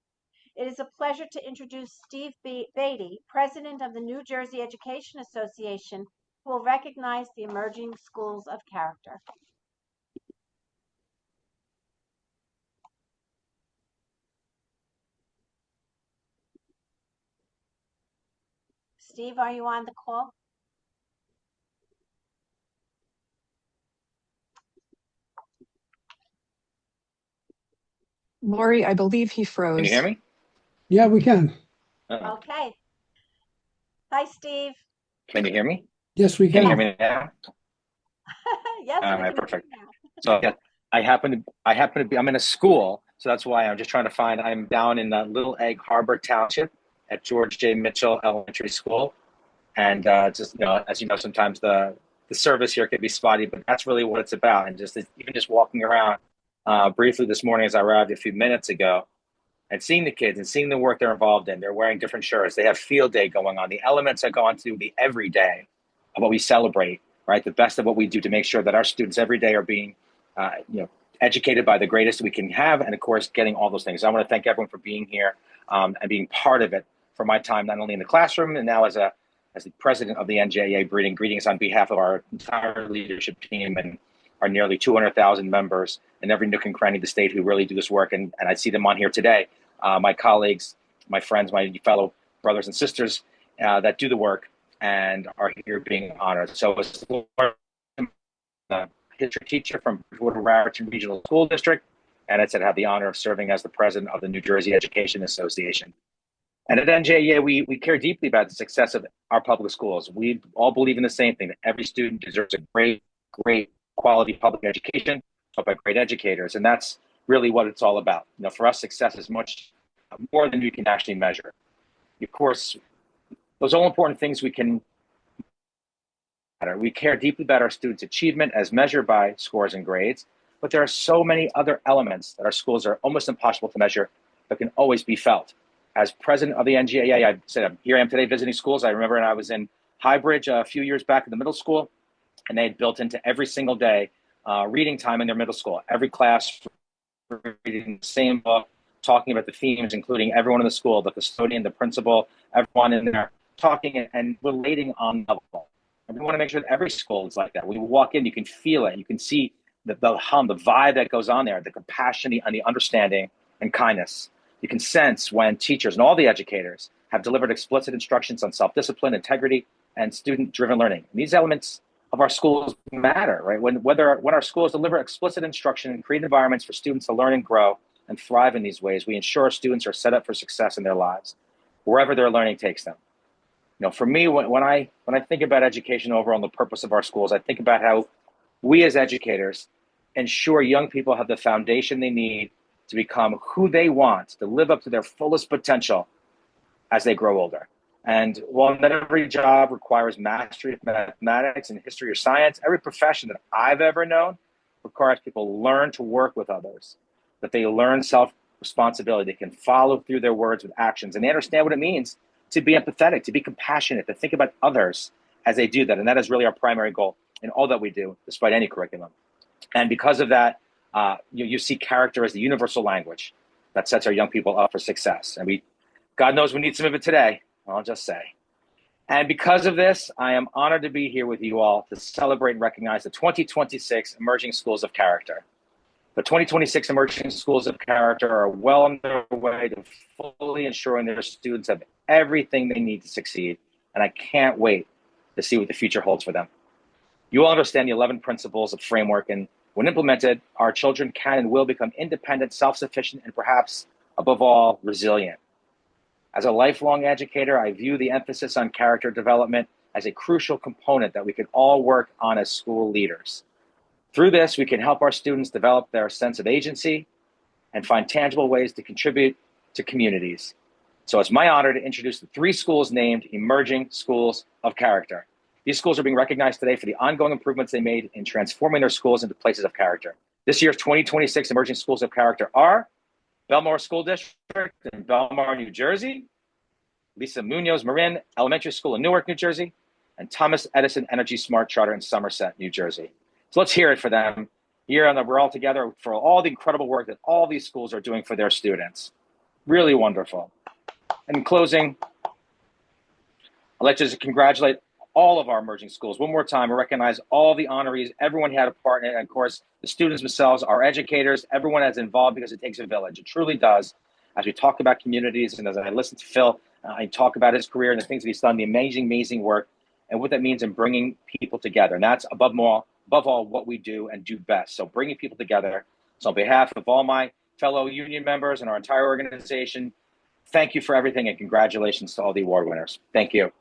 It is a pleasure to introduce Steve Beatty, President of the New Jersey Education Association, who will recognize the emerging schools of character. Steve, are you on the call? Lori, I believe he froze. Can you hear me? Yeah, we can. Okay. Hi, Steve. Can you hear me? Yes, we Can you can. hear me now? Yes, we All can right, hear perfect. you now. So yeah, I happen to be, I'm in a school, so that's why I'm just trying to find, I'm down in Little Egg Harbor Township at George J. Mitchell Elementary School. And just, as you know, sometimes the service here can be spotty, but that's really what it's about. And even just walking around briefly this morning as I arrived a few minutes ago and seeing the kids and seeing the work they're involved in. They're wearing different shirts. They have field day going on. The elements are going to be every day of what we celebrate, right? The best of what we do to make sure that our students every day are being, educated by the greatest we can have. And of course, getting all those things. So I want to thank everyone for being here and being part of it for my time, not only in the classroom and now as the president of the NJEA. Greetings on behalf of our entire leadership team and our nearly 200,000 members in every nook and cranny of the state who really do this work. And I see them on here today. My colleagues, my friends, my fellow brothers and sisters that do the work and are here being honored. So as a history teacher from Bridgewater Raritan Regional School District, and I had the honor of serving as the president of the New Jersey Education Association. And at NJEA, we care deeply about the success of our public schools. We all believe in the same thing, that every student deserves a great quality public education taught by great educators. And that's really what it's all about. For us, success is much more than we can actually measure. Of course, those all important things we care deeply about our students' achievement as measured by scores and grades, but there are so many other elements that our schools are almost impossible to measure but can always be felt. As president of the NGAA, I said, here I am today visiting schools. I remember when I was in Highbridge a few years back in the middle school, and they had built into every single day reading time in their middle school. Every class reading the same book, talking about the themes, including everyone in the school, the custodian, the principal, everyone in there, talking and relating on level. And we want to make sure that every school is like that. When you walk in, you can feel it. You can see the hum, the vibe that goes on there, the compassion and the understanding and kindness. You can sense when teachers and all the educators have delivered explicit instructions on self-discipline, integrity, and student-driven learning. And these elements of our schools matter, right? When our schools deliver explicit instruction and create environments for students to learn and grow and thrive in these ways, we ensure students are set up for success in their lives, wherever their learning takes them. For me, when I think about education overall and the purpose of our schools, I think about how we as educators ensure young people have the foundation they need to become who they want, to live up to their fullest potential as they grow older. And while not every job requires mastery of mathematics and history or science, every profession that I've ever known requires people learn to work with others, that they learn self-responsibility, they can follow through their words with actions, and they understand what it means to be empathetic, to be compassionate, to think about others as they do that. And that is really our primary goal in all that we do, despite any curriculum. And because of that, you see character as the universal language that sets our young people up for success. And God knows we need some of it today, I'll just say. And because of this, I am honored to be here with you all to celebrate and recognize the 2026 Emerging Schools of Character. The 2026 Emerging Schools of Character are well on their way to fully ensuring their students have everything they need to succeed. And I can't wait to see what the future holds for them. You all understand the 11 principles of framework, and when implemented, our children can and will become independent, self-sufficient, and perhaps, above all, resilient. As a lifelong educator, I view the emphasis on character development as a crucial component that we can all work on as school leaders. Through this, we can help our students develop their sense of agency and find tangible ways to contribute to communities. So it's my honor to introduce the 3 schools named Emerging Schools of Character. These schools are being recognized today for the ongoing improvements they made in transforming their schools into places of character. This year's 2026 Emerging Schools of Character are Belmar School District in Belmar, New Jersey, Lisa Munoz Marin Elementary School in Newark, New Jersey, and Thomas Edison Energy Smart Charter in Somerset, New Jersey. So let's hear it for them. Here on the We're All Together for all the incredible work that all these schools are doing for their students. Really wonderful. And in closing, I'd like to just congratulate all of our emerging schools one more time and recognize all the honorees. Everyone had a part in it. And of course, the students themselves, our educators, everyone that's involved, because it takes a village. It truly does. As we talk about communities and as I listen to Phil, I talk about his career and the things that he's done, the amazing work and what that means in bringing people together. And that's above all what we do and do best. So bringing people together. So on behalf of all my fellow union members and our entire organization, thank you for everything and congratulations to all the award winners. Thank you.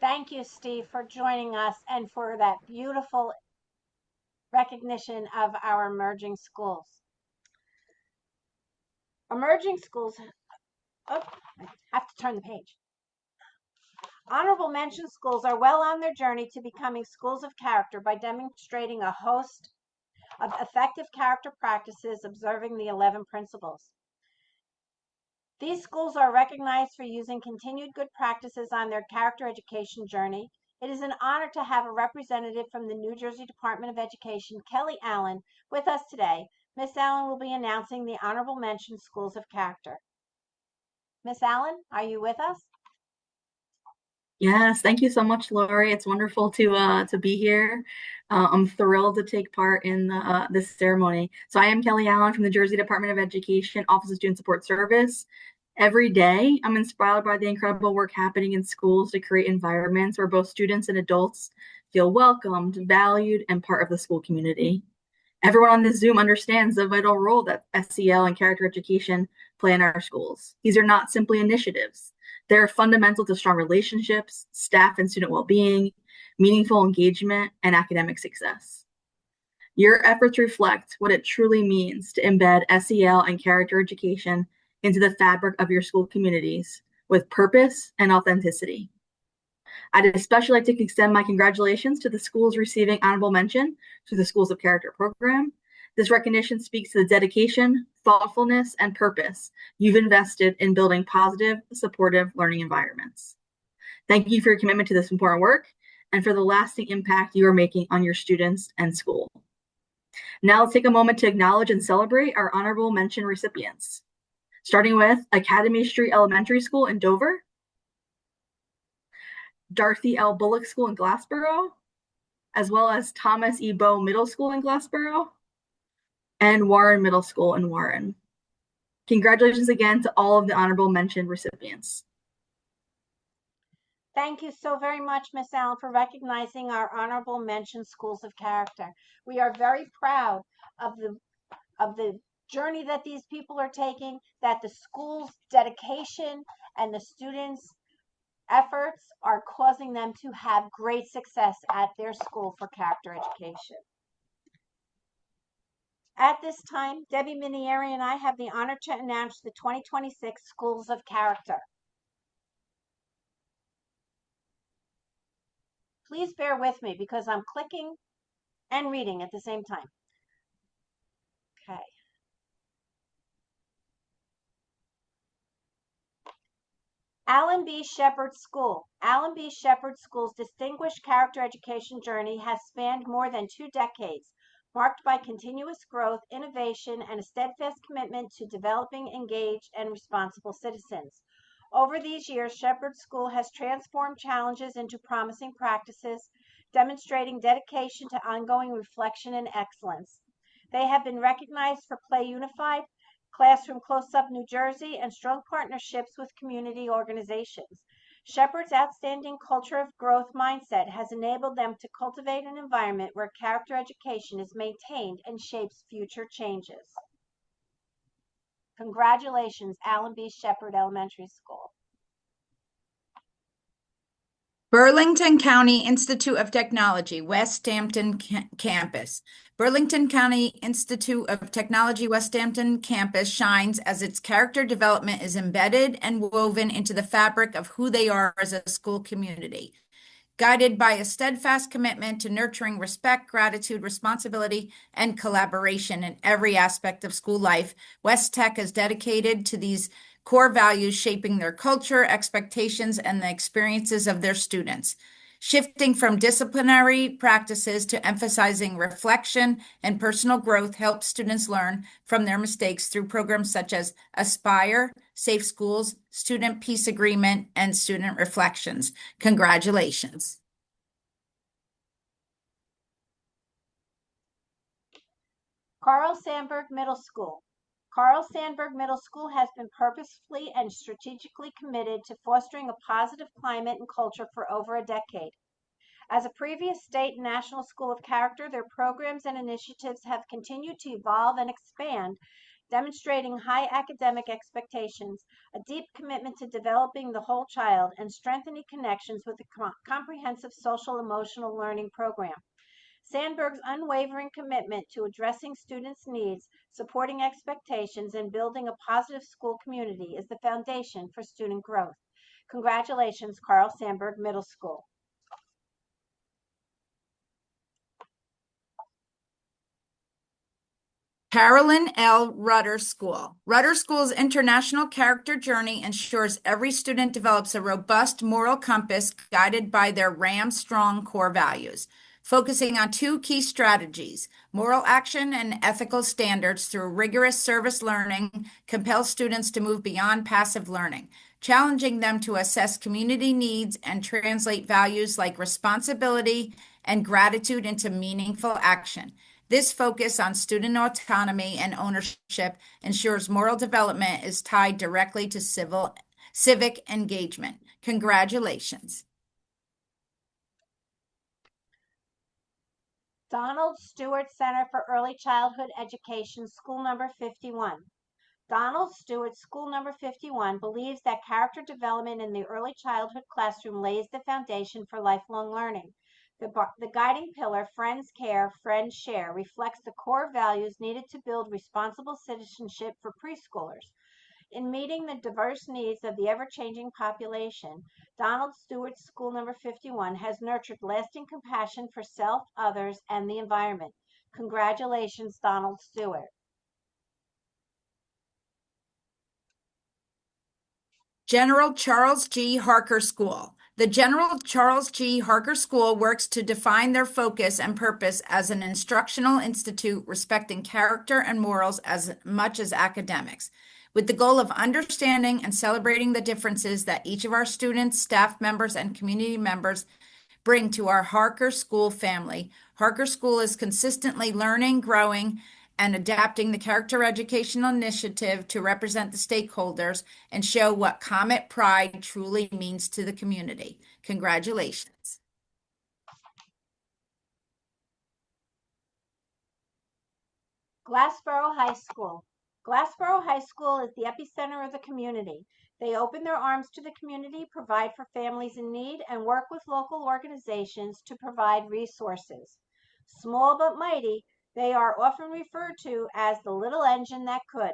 Thank you, Steve, for joining us and for that beautiful recognition of our emerging schools. Emerging schools, I have to turn the page. Honorable mention schools are well on their journey to becoming schools of character by demonstrating a host of effective character practices, observing the 11 principles. These schools are recognized for using continued good practices on their character education journey. It is an honor to have a representative from the New Jersey Department of Education, Kelly Allen, with us today. Ms. Allen will be announcing the Honorable Mention Schools of Character. Ms. Allen, are you with us? Yes, thank you so much, Lori. It's wonderful to be here. I'm thrilled to take part in this ceremony. So I am Kelly Allen from the Jersey Department of Education, Office of Student Support Service. Every day, I'm inspired by the incredible work happening in schools to create environments where both students and adults feel welcomed, valued, and part of the school community. Everyone on this Zoom understands the vital role that SEL and character education play in our schools. These are not simply initiatives. They're fundamental to strong relationships, staff and student well-being, meaningful engagement, and academic success. Your efforts reflect what it truly means to embed SEL and character education into the fabric of your school communities with purpose and authenticity. I'd especially like to extend my congratulations to the schools receiving honorable mention to the Schools of Character program. This recognition speaks to the dedication, thoughtfulness, and purpose you've invested in building positive, supportive learning environments. Thank you for your commitment to this important work and for the lasting impact you are making on your students and school. Now let's take a moment to acknowledge and celebrate our honorable mention recipients, starting with Academy Street Elementary School in Dover, Dorothy L. Bullock School in Glassboro, as well as Thomas E. Bowe Middle School in Glassboro, and Warren Middle School in Warren. Congratulations again to all of the honorable mention recipients. Thank you so very much, Miss Allen, for recognizing our honorable mention schools of character. We are very proud of the journey that these people are taking, that the school's dedication and the students' efforts are causing them to have great success at their school for character education. At this time, Debbie Minieri and I have the honor to announce the 2026 Schools of Character. Please bear with me because I'm clicking and reading at the same time. Okay. Allen B. Shepherd School. Allen B. Shepherd School's distinguished character education journey has spanned more than 2 decades, marked by continuous growth, innovation, and a steadfast commitment to developing engaged and responsible citizens. Over these years, Shepherd School has transformed challenges into promising practices, demonstrating dedication to ongoing reflection and excellence. They have been recognized for Play Unified, Classroom Close-Up New Jersey, and strong partnerships with community organizations. Shepherd's outstanding culture of growth mindset has enabled them to cultivate an environment where character education is maintained and shapes future changes. Congratulations, Allen B. Shepherd Elementary School. Burlington County Institute of Technology, West Hampton Campus. Burlington County Institute of Technology, West Hampton Campus shines as its character development is embedded and woven into the fabric of who they are as a school community. Guided by a steadfast commitment to nurturing respect, gratitude, responsibility, and collaboration in every aspect of school life, West Tech is dedicated to these core values shaping their culture, expectations, and the experiences of their students. Shifting from disciplinary practices to emphasizing reflection and personal growth helps students learn from their mistakes through programs such as Aspire, Safe Schools, Student Peace Agreement, and Student Reflections. Congratulations. Carl Sandburg Middle School. Carl Sandburg Middle School has been purposefully and strategically committed to fostering a positive climate and culture for over a decade. As a previous state and national school of character, their programs and initiatives have continued to evolve and expand, demonstrating high academic expectations, a deep commitment to developing the whole child, and strengthening connections with a comprehensive social-emotional learning program. Sandburg's unwavering commitment to addressing students' needs, supporting expectations, and building a positive school community is the foundation for student growth. Congratulations, Carl Sandburg Middle School. Carolyn L. Rudder School. Rudder School's international character journey ensures every student develops a robust moral compass guided by their RAM strong core values, focusing on 2 key strategies: moral action and ethical standards through rigorous service learning compels students to move beyond passive learning, challenging them to assess community needs and translate values like responsibility and gratitude into meaningful action. This focus on student autonomy and ownership ensures moral development is tied directly to civic engagement. Congratulations. Donald Stewart Center for Early Childhood Education, School Number 51. Donald Stewart School Number 51 believes that character development in the early childhood classroom lays the foundation for lifelong learning. The guiding pillar, Friends Care, Friends Share, reflects the core values needed to build responsible citizenship for preschoolers. In meeting the diverse needs of the ever-changing population, Donald Stewart School Number 51 has nurtured lasting compassion for self, others, and the environment. Congratulations, Donald Stewart. General Charles G. Harker School. The General Charles G. Harker School works to define their focus and purpose as an instructional institute respecting character and morals as much as academics, with the goal of understanding and celebrating the differences that each of our students, staff members, and community members bring to our Harker School family. Harker School is consistently learning, growing, and adapting the character educational initiative to represent the stakeholders and show what Comet Pride truly means to the community. Congratulations. Glassboro High School. Glassboro High School is the epicenter of the community. They open their arms to the community, provide for families in need, and work with local organizations to provide resources. Small but mighty, they are often referred to as the little engine that could,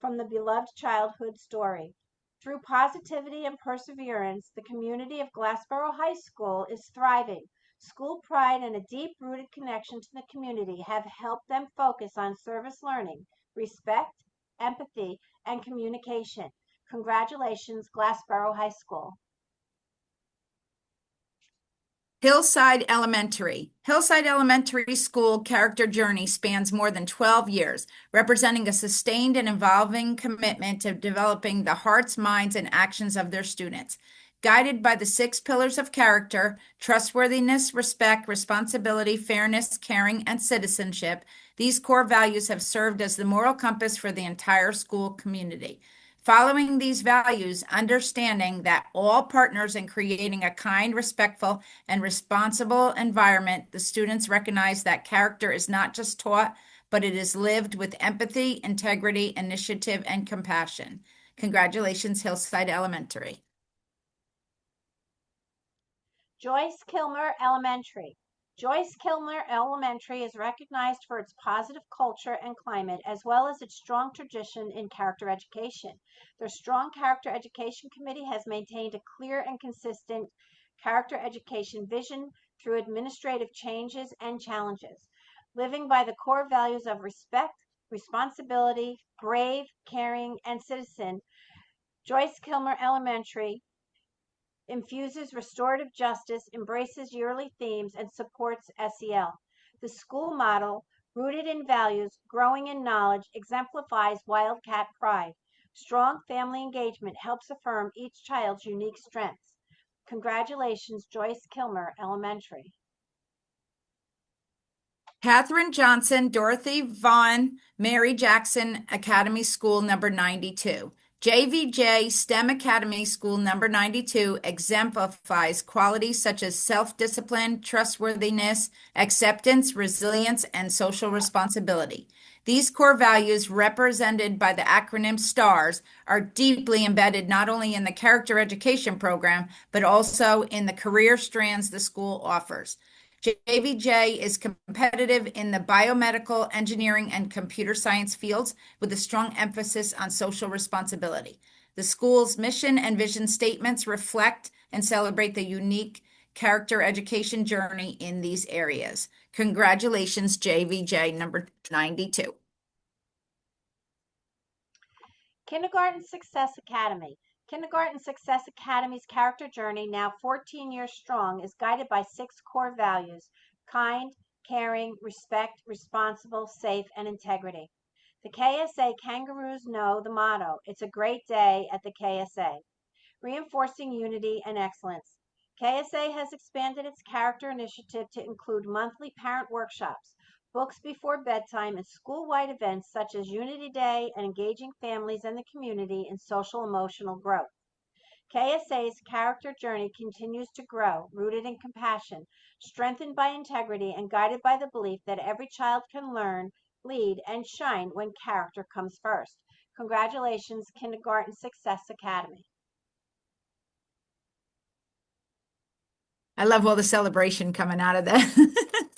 from the beloved childhood story. Through positivity and perseverance, the community of Glassboro High School is thriving. School pride and a deep-rooted connection to the community have helped them focus on service learning, respect, empathy, and communication. Congratulations, Glassboro High School. Hillside Elementary. Hillside Elementary School character journey spans more than 12 years, representing a sustained and evolving commitment to developing the hearts, minds, and actions of their students. Guided by the 6 pillars of character, trustworthiness, respect, responsibility, fairness, caring, and citizenship, these core values have served as the moral compass for the entire school community. Following these values, understanding that all partners in creating a kind, respectful, and responsible environment, the students recognize that character is not just taught, but it is lived with empathy, integrity, initiative, and compassion. Congratulations, Hillside Elementary. Joyce Kilmer Elementary. Joyce Kilmer Elementary is recognized for its positive culture and climate, as well as its strong tradition in character education. Their strong character education committee has maintained a clear and consistent character education vision through administrative changes and challenges, living by the core values of respect, responsibility, brave, caring, and citizen. Joyce Kilmer Elementary infuses restorative justice, embraces yearly themes, and supports SEL. The school model, rooted in values, growing in knowledge, exemplifies Wildcat pride. Strong family engagement helps affirm each child's unique strengths. Congratulations, Joyce Kilmer Elementary. Katherine Johnson, Dorothy Vaughn, Mary Jackson Academy School number 92. JVJ STEM Academy School number 92 exemplifies qualities such as self-discipline, trustworthiness, acceptance, resilience, and social responsibility. These core values, represented by the acronym STARS, are deeply embedded not only in the character education program, but also in the career strands the school offers. JVJ is competitive in the biomedical, engineering, and computer science fields with a strong emphasis on social responsibility. The school's mission and vision statements reflect and celebrate the unique character education journey in these areas. Congratulations, JVJ number 92. Kindergarten Success Academy. Kindergarten Success Academy's character journey, now 14 years strong, is guided by 6 core values: kind, caring, respect, responsible, safe, and integrity. The KSA Kangaroos know the motto, "It's a great day at the KSA," reinforcing unity and excellence. KSA has expanded its character initiative to include monthly parent workshops, books before bedtime, and school-wide events such as Unity Day and engaging families and the community in social emotional growth. KSA's character journey continues to grow, rooted in compassion, strengthened by integrity, and guided by the belief that every child can learn, lead, and shine when character comes first. Congratulations, Kindergarten Success Academy. I love all the celebration coming out of that.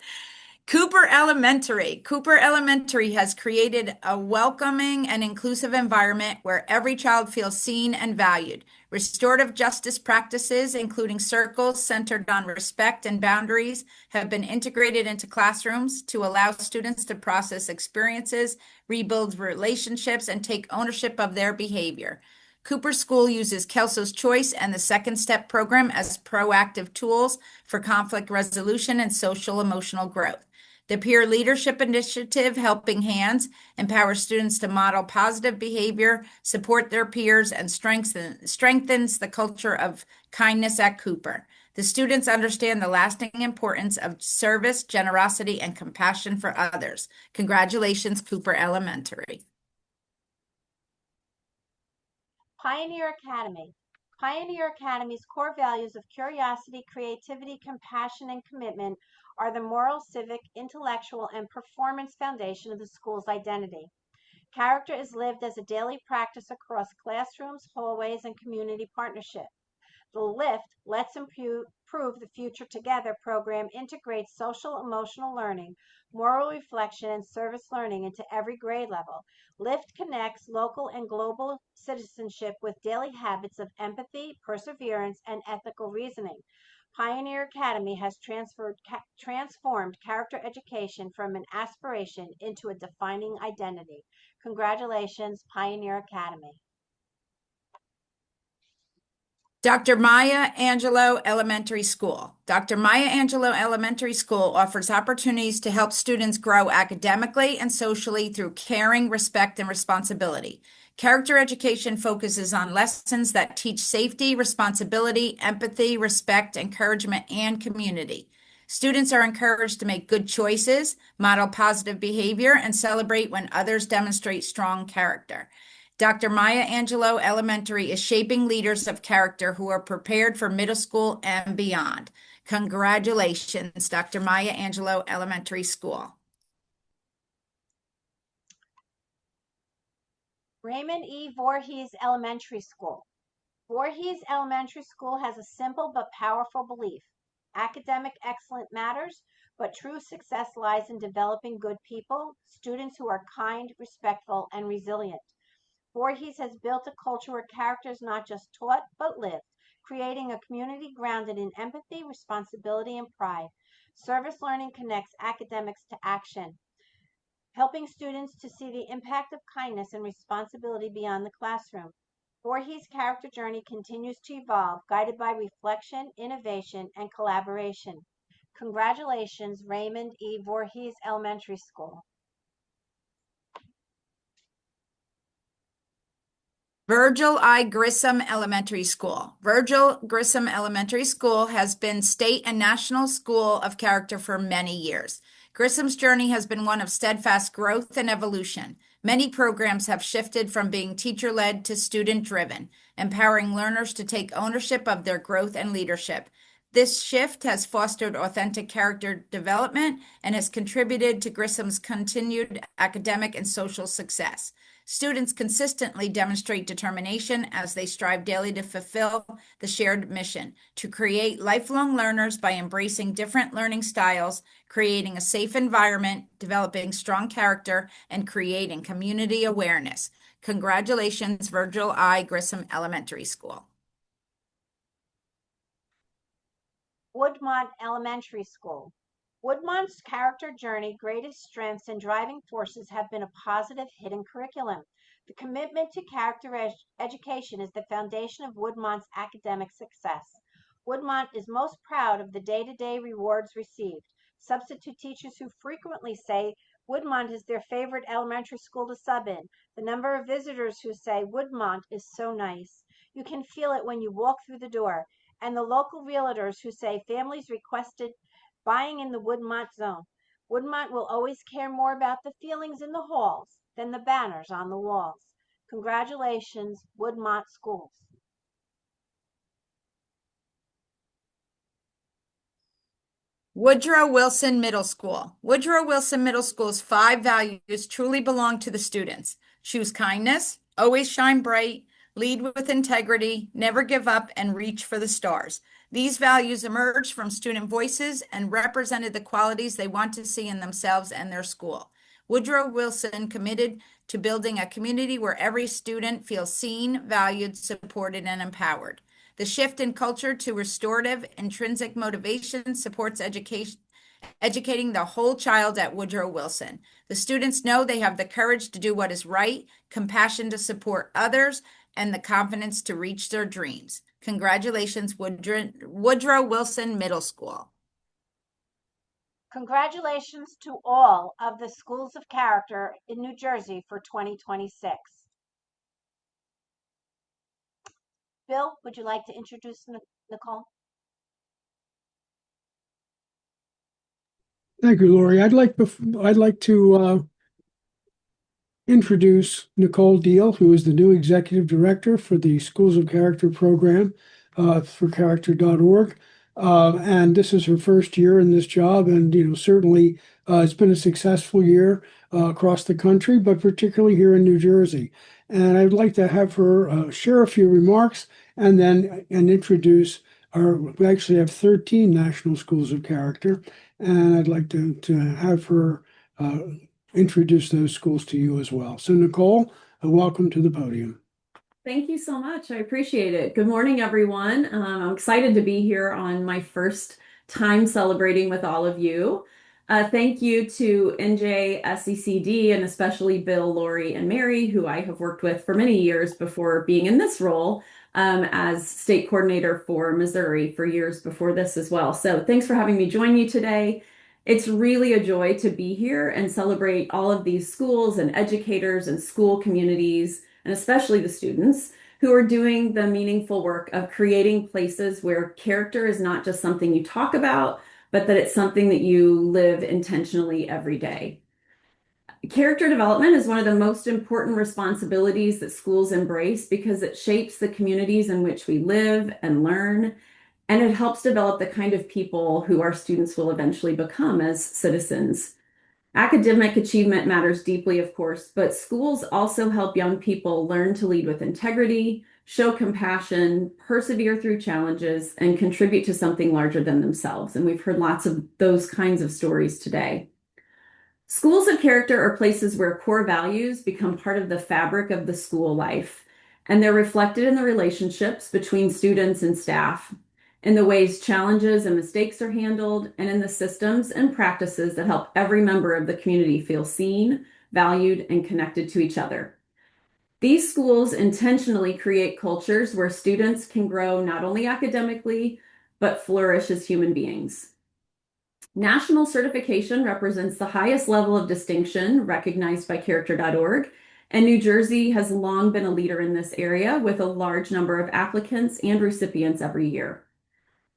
Cooper Elementary. Cooper Elementary has created a welcoming and inclusive environment where every child feels seen and valued. Restorative justice practices, including circles centered on respect and boundaries, have been integrated into classrooms to allow students to process experiences, rebuild relationships, and take ownership of their behavior. Cooper School uses Kelso's Choice and the Second Step program as proactive tools for conflict resolution and social emotional growth. The Peer Leadership Initiative, Helping Hands, empowers students to model positive behavior, support their peers, and strengthens the culture of kindness at Cooper. The students understand the lasting importance of service, generosity, and compassion for others. Congratulations, Cooper Elementary. Pioneer Academy. Pioneer Academy's core values of curiosity, creativity, compassion, and commitment are the moral, civic, intellectual, and performance foundation of the school's identity. Character is lived as a daily practice across classrooms, hallways, and community partnership. The LIFT, Let's Improve the Future Together program integrates social emotional learning, moral reflection, and service learning into every grade level. LIFT connects local and global citizenship with daily habits of empathy, perseverance, and ethical reasoning. Pioneer Academy has transformed character education from an aspiration into a defining identity. Congratulations, Pioneer Academy. Dr. Maya Angelou Elementary School. Dr. Maya Angelou Elementary School offers opportunities to help students grow academically and socially through caring, respect, and responsibility. Character education focuses on lessons that teach safety, responsibility, empathy, respect, encouragement, and community. Students are encouraged to make good choices, model positive behavior, and celebrate when others demonstrate strong character. Dr. Maya Angelou Elementary is shaping leaders of character who are prepared for middle school and beyond. Congratulations, Dr. Maya Angelou Elementary School. Raymond E. Voorhees Elementary School. Voorhees Elementary School has a simple but powerful belief. Academic excellence matters, but true success lies in developing good people, students who are kind, respectful, and resilient. Voorhees has built a culture where character is not just taught, but lived, creating a community grounded in empathy, responsibility, and pride. Service learning connects academics to action, helping students to see the impact of kindness and responsibility beyond the classroom. Voorhees' character journey continues to evolve, guided by reflection, innovation, and collaboration. Congratulations, Raymond E. Voorhees Elementary School. Virgil I. Grissom Elementary School. Virgil Grissom Elementary School has been state and national school of character for many years. Grissom's journey has been one of steadfast growth and evolution. Many programs have shifted from being teacher-led to student-driven, empowering learners to take ownership of their growth and leadership. This shift has fostered authentic character development and has contributed to Grissom's continued academic and social success. Students consistently demonstrate determination as they strive daily to fulfill the shared mission to create lifelong learners by embracing different learning styles, creating a safe environment, developing strong character, and creating community awareness. Congratulations, Virgil I. Grissom Elementary School. Woodmont Elementary School. Woodmont's character journey, greatest strengths, and driving forces have been a positive hidden curriculum. The commitment to character education is the foundation of Woodmont's academic success. Woodmont is most proud of the day-to-day rewards received. Substitute teachers who frequently say Woodmont is their favorite elementary school to sub in. The number of visitors who say Woodmont is so nice. You can feel it when you walk through the door. And the local realtors who say families requested buying in the Woodmont zone. Woodmont will always care more about the feelings in the halls than the banners on the walls. Congratulations, Woodmont Schools. Woodrow Wilson Middle School. Woodrow Wilson Middle School's 5 values truly belong to the students. Choose kindness, always shine bright, lead with integrity, never give up, and reach for the stars. These values emerged from student voices and represented the qualities they want to see in themselves and their school. Woodrow Wilson committed to building a community where every student feels seen, valued, supported, and empowered. The shift in culture to restorative, intrinsic motivation supports educating the whole child at Woodrow Wilson. The students know they have the courage to do what is right, compassion to support others, and the confidence to reach their dreams. Congratulations, Woodrow Wilson Middle School. Congratulations to all of the schools of character in New Jersey for 2026. Bill, would you like to introduce Nicole? Thank you, Lori. I'd like to introduce Nicole Deal, who is the new executive director for the Schools of Character program for character.org. And this is her first year in this job, and certainly it's been a successful year across the country, but particularly here in New Jersey. And I'd like to have her share a few remarks and introduce we actually have 13 national schools of character, and I'd like to have her introduce those schools to you as well. So Nicole, welcome to the podium. Thank you so much. I appreciate it. Good morning, everyone. I'm excited to be here on my first time celebrating with all of you. Thank you to NJSECD and especially Bill, Lori, and Mary, who I have worked with for many years before being in this role as state coordinator for Missouri for years before this as well. So thanks for having me join you today. It's really a joy to be here and celebrate all of these schools and educators and school communities, and especially the students who are doing the meaningful work of creating places where character is not just something you talk about, but that it's something that you live intentionally every day. Character development is one of the most important responsibilities that schools embrace because it shapes the communities in which we live and learn, and it helps develop the kind of people who our students will eventually become as citizens. Academic achievement matters deeply, of course, but schools also help young people learn to lead with integrity, show compassion, persevere through challenges, and contribute to something larger than themselves. And we've heard lots of those kinds of stories today. Schools of character are places where core values become part of the fabric of the school life, and they're reflected in the relationships between students and staff, in the ways challenges and mistakes are handled, and in the systems and practices that help every member of the community feel seen, valued, and connected to each other. These schools intentionally create cultures where students can grow not only academically, but flourish as human beings. National certification represents the highest level of distinction recognized by character.org, and New Jersey has long been a leader in this area with a large number of applicants and recipients every year.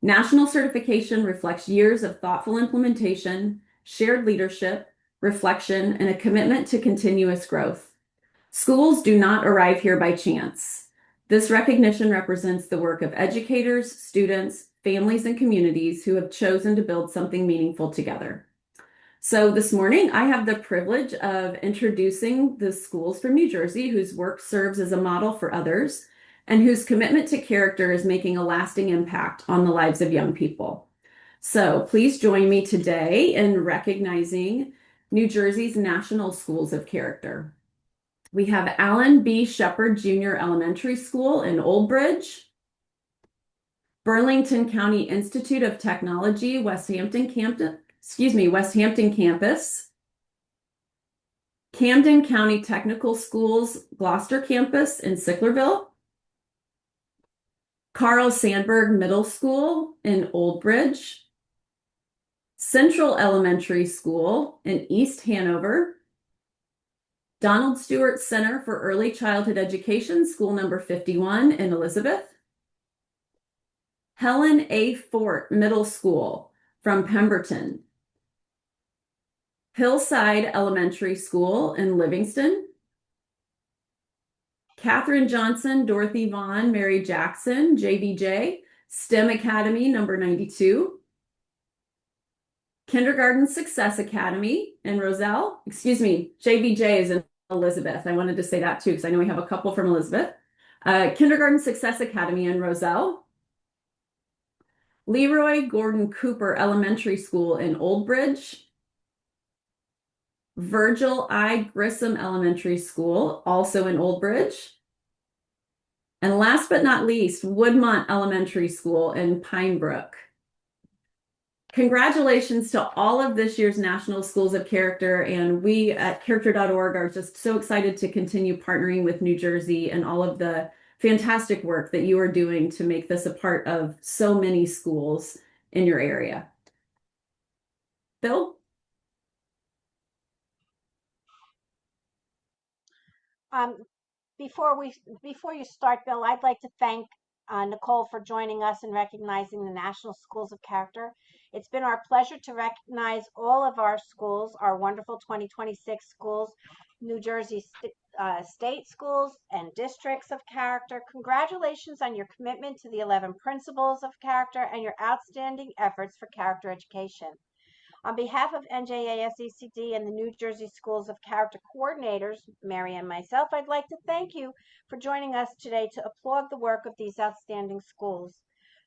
National certification reflects years of thoughtful implementation, shared leadership, reflection, and a commitment to continuous growth. Schools do not arrive here by chance. This recognition represents the work of educators, students, families, and communities who have chosen to build something meaningful together. So this morning, I have the privilege of introducing the schools from New Jersey whose work serves as a model for others and whose commitment to character is making a lasting impact on the lives of young people. So please join me today in recognizing New Jersey's National Schools of Character. We have Allen B. Shepard Jr. Elementary School in Old Bridge, Burlington County Institute of Technology, West Hampton Campus, Camden County Technical Schools, Gloucester Campus in Sicklerville, Carl Sandburg Middle School in Old Bridge, Central Elementary School in East Hanover, Donald Stewart Center for Early Childhood Education, School number 51 in Elizabeth, Helen A. Fort Middle School from Pemberton, Hillside Elementary School in Livingston, Katherine Johnson, Dorothy Vaughn, Mary Jackson, JVJ, STEM Academy number 92, Kindergarten Success Academy in JVJ is in Elizabeth. I wanted to say that too, because I know we have a couple from Elizabeth. Kindergarten Success Academy in Roselle, Leroy Gordon Cooper Elementary School in Old Bridge, Virgil I. Grissom Elementary School, also in Old Bridge, and last but not least, Woodmont Elementary School in Pine Brook. Congratulations to all of this year's National Schools of Character, and we at character.org are just so excited to continue partnering with New Jersey and all of the fantastic work that you are doing to make this a part of so many schools in your area. Bill? Before you start, Bill, I'd like to thank Nicole for joining us and recognizing the National Schools of Character. It's been our pleasure to recognize all of our schools, our wonderful 2026 schools, New Jersey state schools and districts of character. Congratulations on your commitment to the 11 principles of character and your outstanding efforts for character education. On behalf of NJASECD and the New Jersey Schools of Character coordinators, Mary and myself, I'd like to thank you for joining us today to applaud the work of these outstanding schools.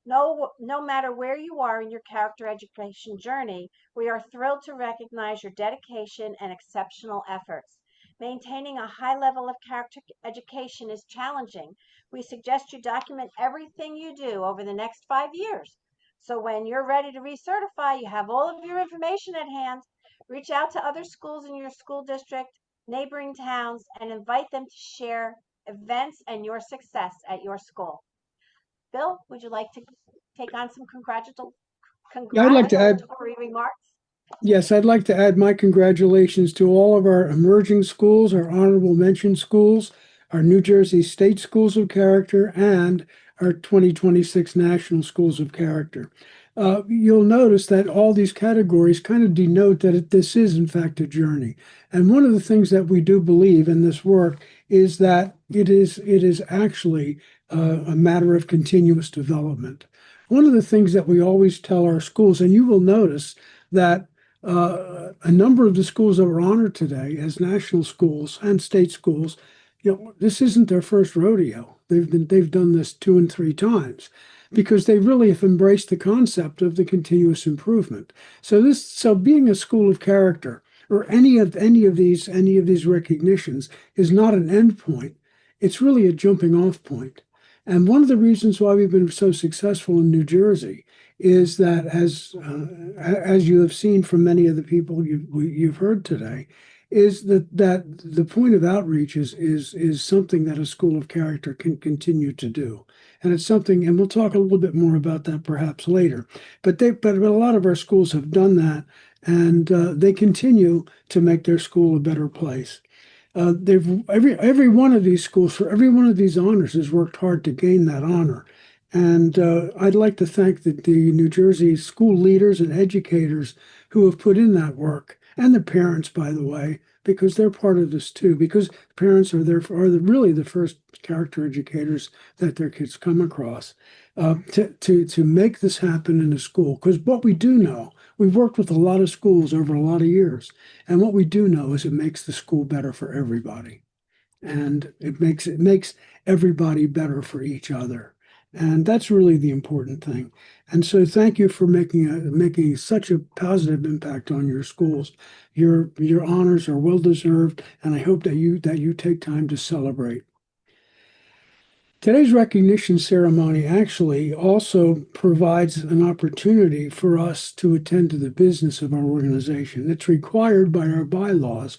No matter where you are in your character education journey, we are thrilled to recognize your dedication and exceptional efforts. Maintaining a high level of character education is challenging. We suggest you document everything you do over the next 5 years. So when you're ready to recertify, you have all of your information at hand. Reach out to other schools in your school district, neighboring towns, and invite them to share events and your success at your school. Bill, would you like to take on some I'd like to add remarks? Yes, I'd like to add my congratulations to all of our emerging schools, our honorable mention schools, our New Jersey State Schools of Character, and our 2026 National Schools of Character. You'll notice that all these categories kind of denote that this is, in fact, a journey. And one of the things that we do believe in this work is that it is actually a matter of continuous development. One of the things that we always tell our schools, and you will notice that a number of the schools that were honored today as national schools and state schools, this isn't their first rodeo. They've done this 2 and 3 times because they really have embraced the concept of the continuous improvement. So being a school of character or any of these recognitions is not an end point. It's really a jumping off point. And one of the reasons why we've been so successful in New Jersey is that, as you have seen from many of the people you've heard today, is that the point of outreach is something that a school of character can continue to do, and it's something, and we'll talk a little bit more about that perhaps later. But a lot of our schools have done that, and they continue to make their school a better place. Every one of these schools, for every one of these honors, has worked hard to gain that honor. And I'd like to thank the New Jersey school leaders and educators who have put in that work, and the parents, by the way, because they're part of this too, because parents are really the first character educators that their kids come across to make this happen in a school. Because what we do know, we've worked with a lot of schools over a lot of years, and what we do know is it makes the school better for everybody. And it makes everybody better for each other. And that's really the important thing. And so thank you for making such a positive impact on your schools. Your honors are well deserved, and I hope that you take time to celebrate. Today's recognition ceremony actually also provides an opportunity for us to attend to the business of our organization. It's required by our bylaws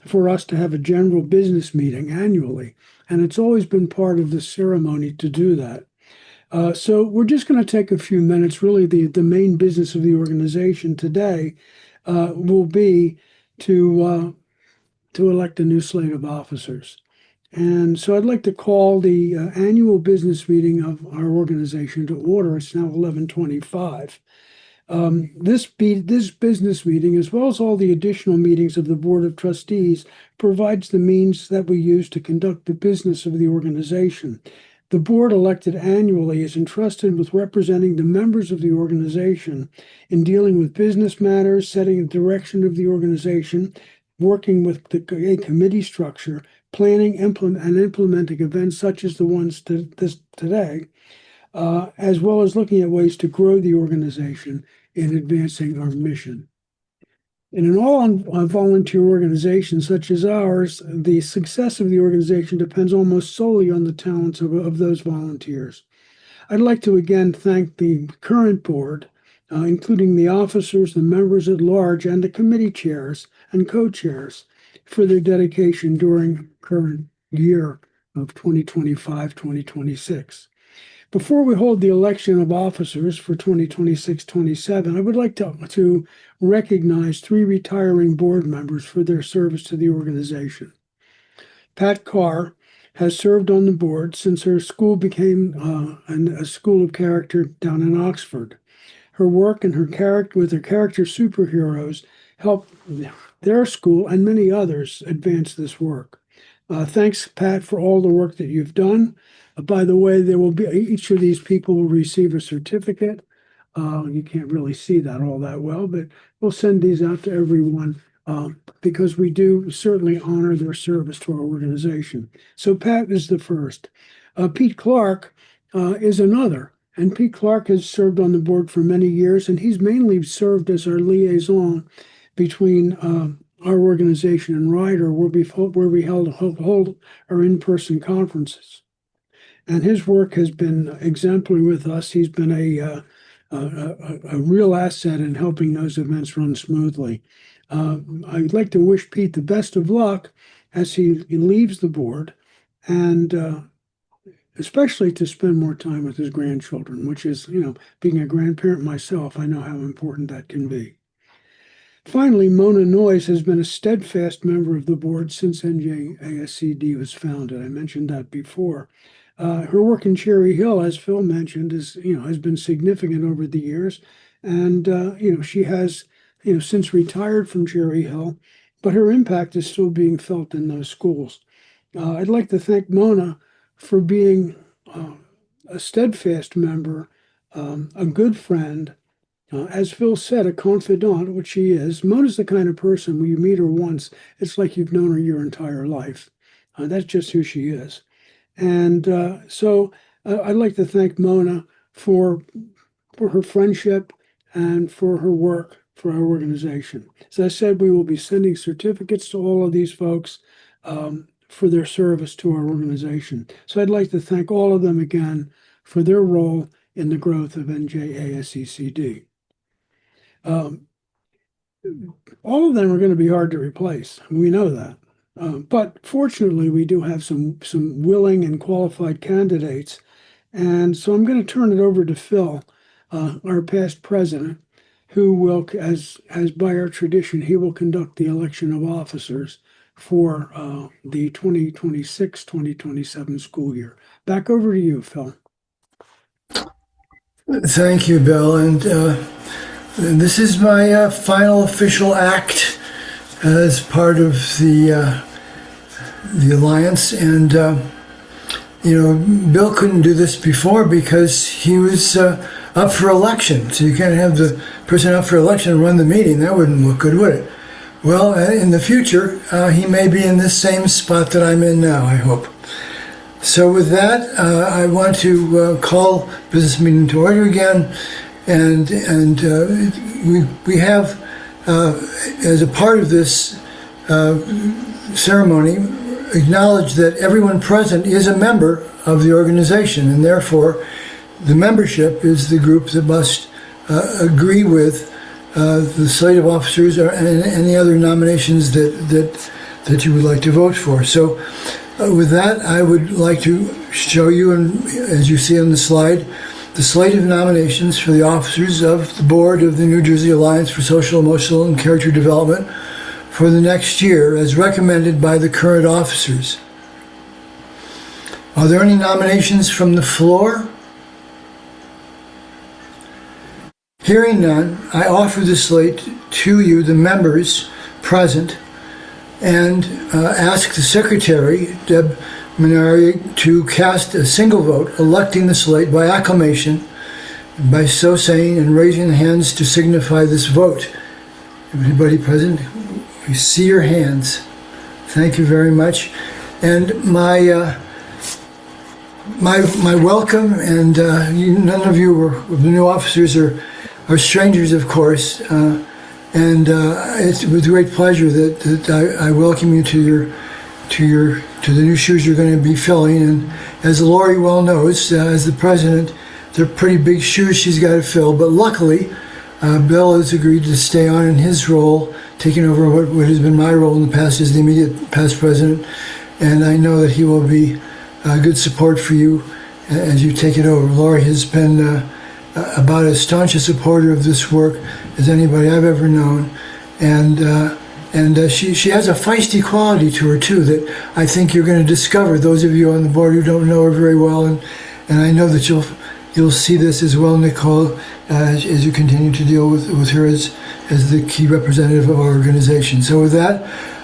for us to have a general business meeting annually, and it's always been part of the ceremony to do that. So we're just going to take a few minutes. Really, the main business of the organization today will be to elect a new slate of officers. And so I'd like to call the annual business meeting of our organization to order. It's now 11:25. This business meeting, as well as all the additional meetings of the Board of Trustees, provides the means that we use to conduct the business of the organization. The board elected annually is entrusted with representing the members of the organization in dealing with business matters, setting the direction of the organization, working with a committee structure, planning and implementing events such as the ones today, as well as looking at ways to grow the organization in advancing our mission. In an all-volunteer organization such as ours, the success of the organization depends almost solely on the talents of those volunteers. I'd like to again thank the current board, including the officers, the members at large, and the committee chairs and co-chairs for their dedication during the current year of 2025-2026. Before we hold the election of officers for 2026-27, I would like to recognize 3 retiring board members for their service to the organization. Pat Carr has served on the board since her school became a school of character down in Oxford. Her work and her character with her character superheroes helped their school and many others advance this work. Thanks, Pat, for all the work that you've done. By the way, there will be each of these people will receive a certificate. You can't really see that all that well, but we'll send these out to everyone because we do certainly honor their service to our organization. So Pat is the first. Pete Clark is another. And Pete Clark has served on the board for many years, and he's mainly served as our liaison between our organization and Ryder, where we hold our in-person conferences. And his work has been exemplary with us. He's been a real asset in helping those events run smoothly. I'd like to wish Pete the best of luck as he leaves the board, and especially to spend more time with his grandchildren, which is, being a grandparent myself, I know how important that can be. Finally, Mona Noyes has been a steadfast member of the board since NJASCD was founded. I mentioned that before. Her work in Cherry Hill, as Phil mentioned, has been significant over the years, and she has since retired from Cherry Hill, but her impact is still being felt in those schools. I'd like to thank Mona for being a steadfast member, a good friend, as Phil said, a confidant, which she is. Mona's the kind of person when you meet her once, it's like you've known her your entire life. That's just who she is. And so I'd like to thank Mona for her friendship and for her work for our organization. As I said, we will be sending certificates to all of these folks for their service to our organization. So I'd like to thank all of them again for their role in the growth of NJASCCD. All of them are going to be hard to replace. We know that. But fortunately, we do have some willing and qualified candidates. And so I'm going to turn it over to Phil, our past president, who will, as by our tradition, he will conduct the election of officers for the 2026-2027 school year. Back over to you, Phil. Thank you, Bill. And this is my final official act as part of the Alliance. And, Bill couldn't do this before because he was up for election. So you can't have the person up for election run the meeting. That wouldn't look good, would it? Well, in the future, he may be in this same spot that I'm in now, I hope. So with that, I want to call business meeting to order again. And we have, as a part of this ceremony, acknowledge that everyone present is a member of the organization, and therefore the membership is the group that must agree with the slate of officers and any other nominations that you would like to vote for. So with that, I would like to show you, and as you see on the slide, the slate of nominations for the officers of the board of the New Jersey Alliance for Social, Emotional, and Character Development for the next year as recommended by the current officers. Are there any nominations from the floor? Hearing none, I offer the slate to you, the members present, and ask the secretary, Deb Minari, to cast a single vote electing the slate by acclamation, by so saying and raising the hands to signify this vote. Everybody present, we see your hands. Thank you very much. And my my welcome, and none of you the new officers are strangers, of course. It's with great pleasure that I welcome you to the new shoes you're going to be filling. And as Lori well knows, as the president, they're pretty big shoes she's got to fill. But luckily, Bill has agreed to stay on in his role, taking over what has been my role in the past as the immediate past president. And I know that he will be good support for you as you take it over. Lori has been about as staunch a supporter of this work as anybody I've ever known, and she has a feisty quality to her too that I think you're going to discover. Those of you on the board who don't know her very well, and I know that you'll see this as well, Nicole, as you continue to deal with her as the key representative of our organization. So with that,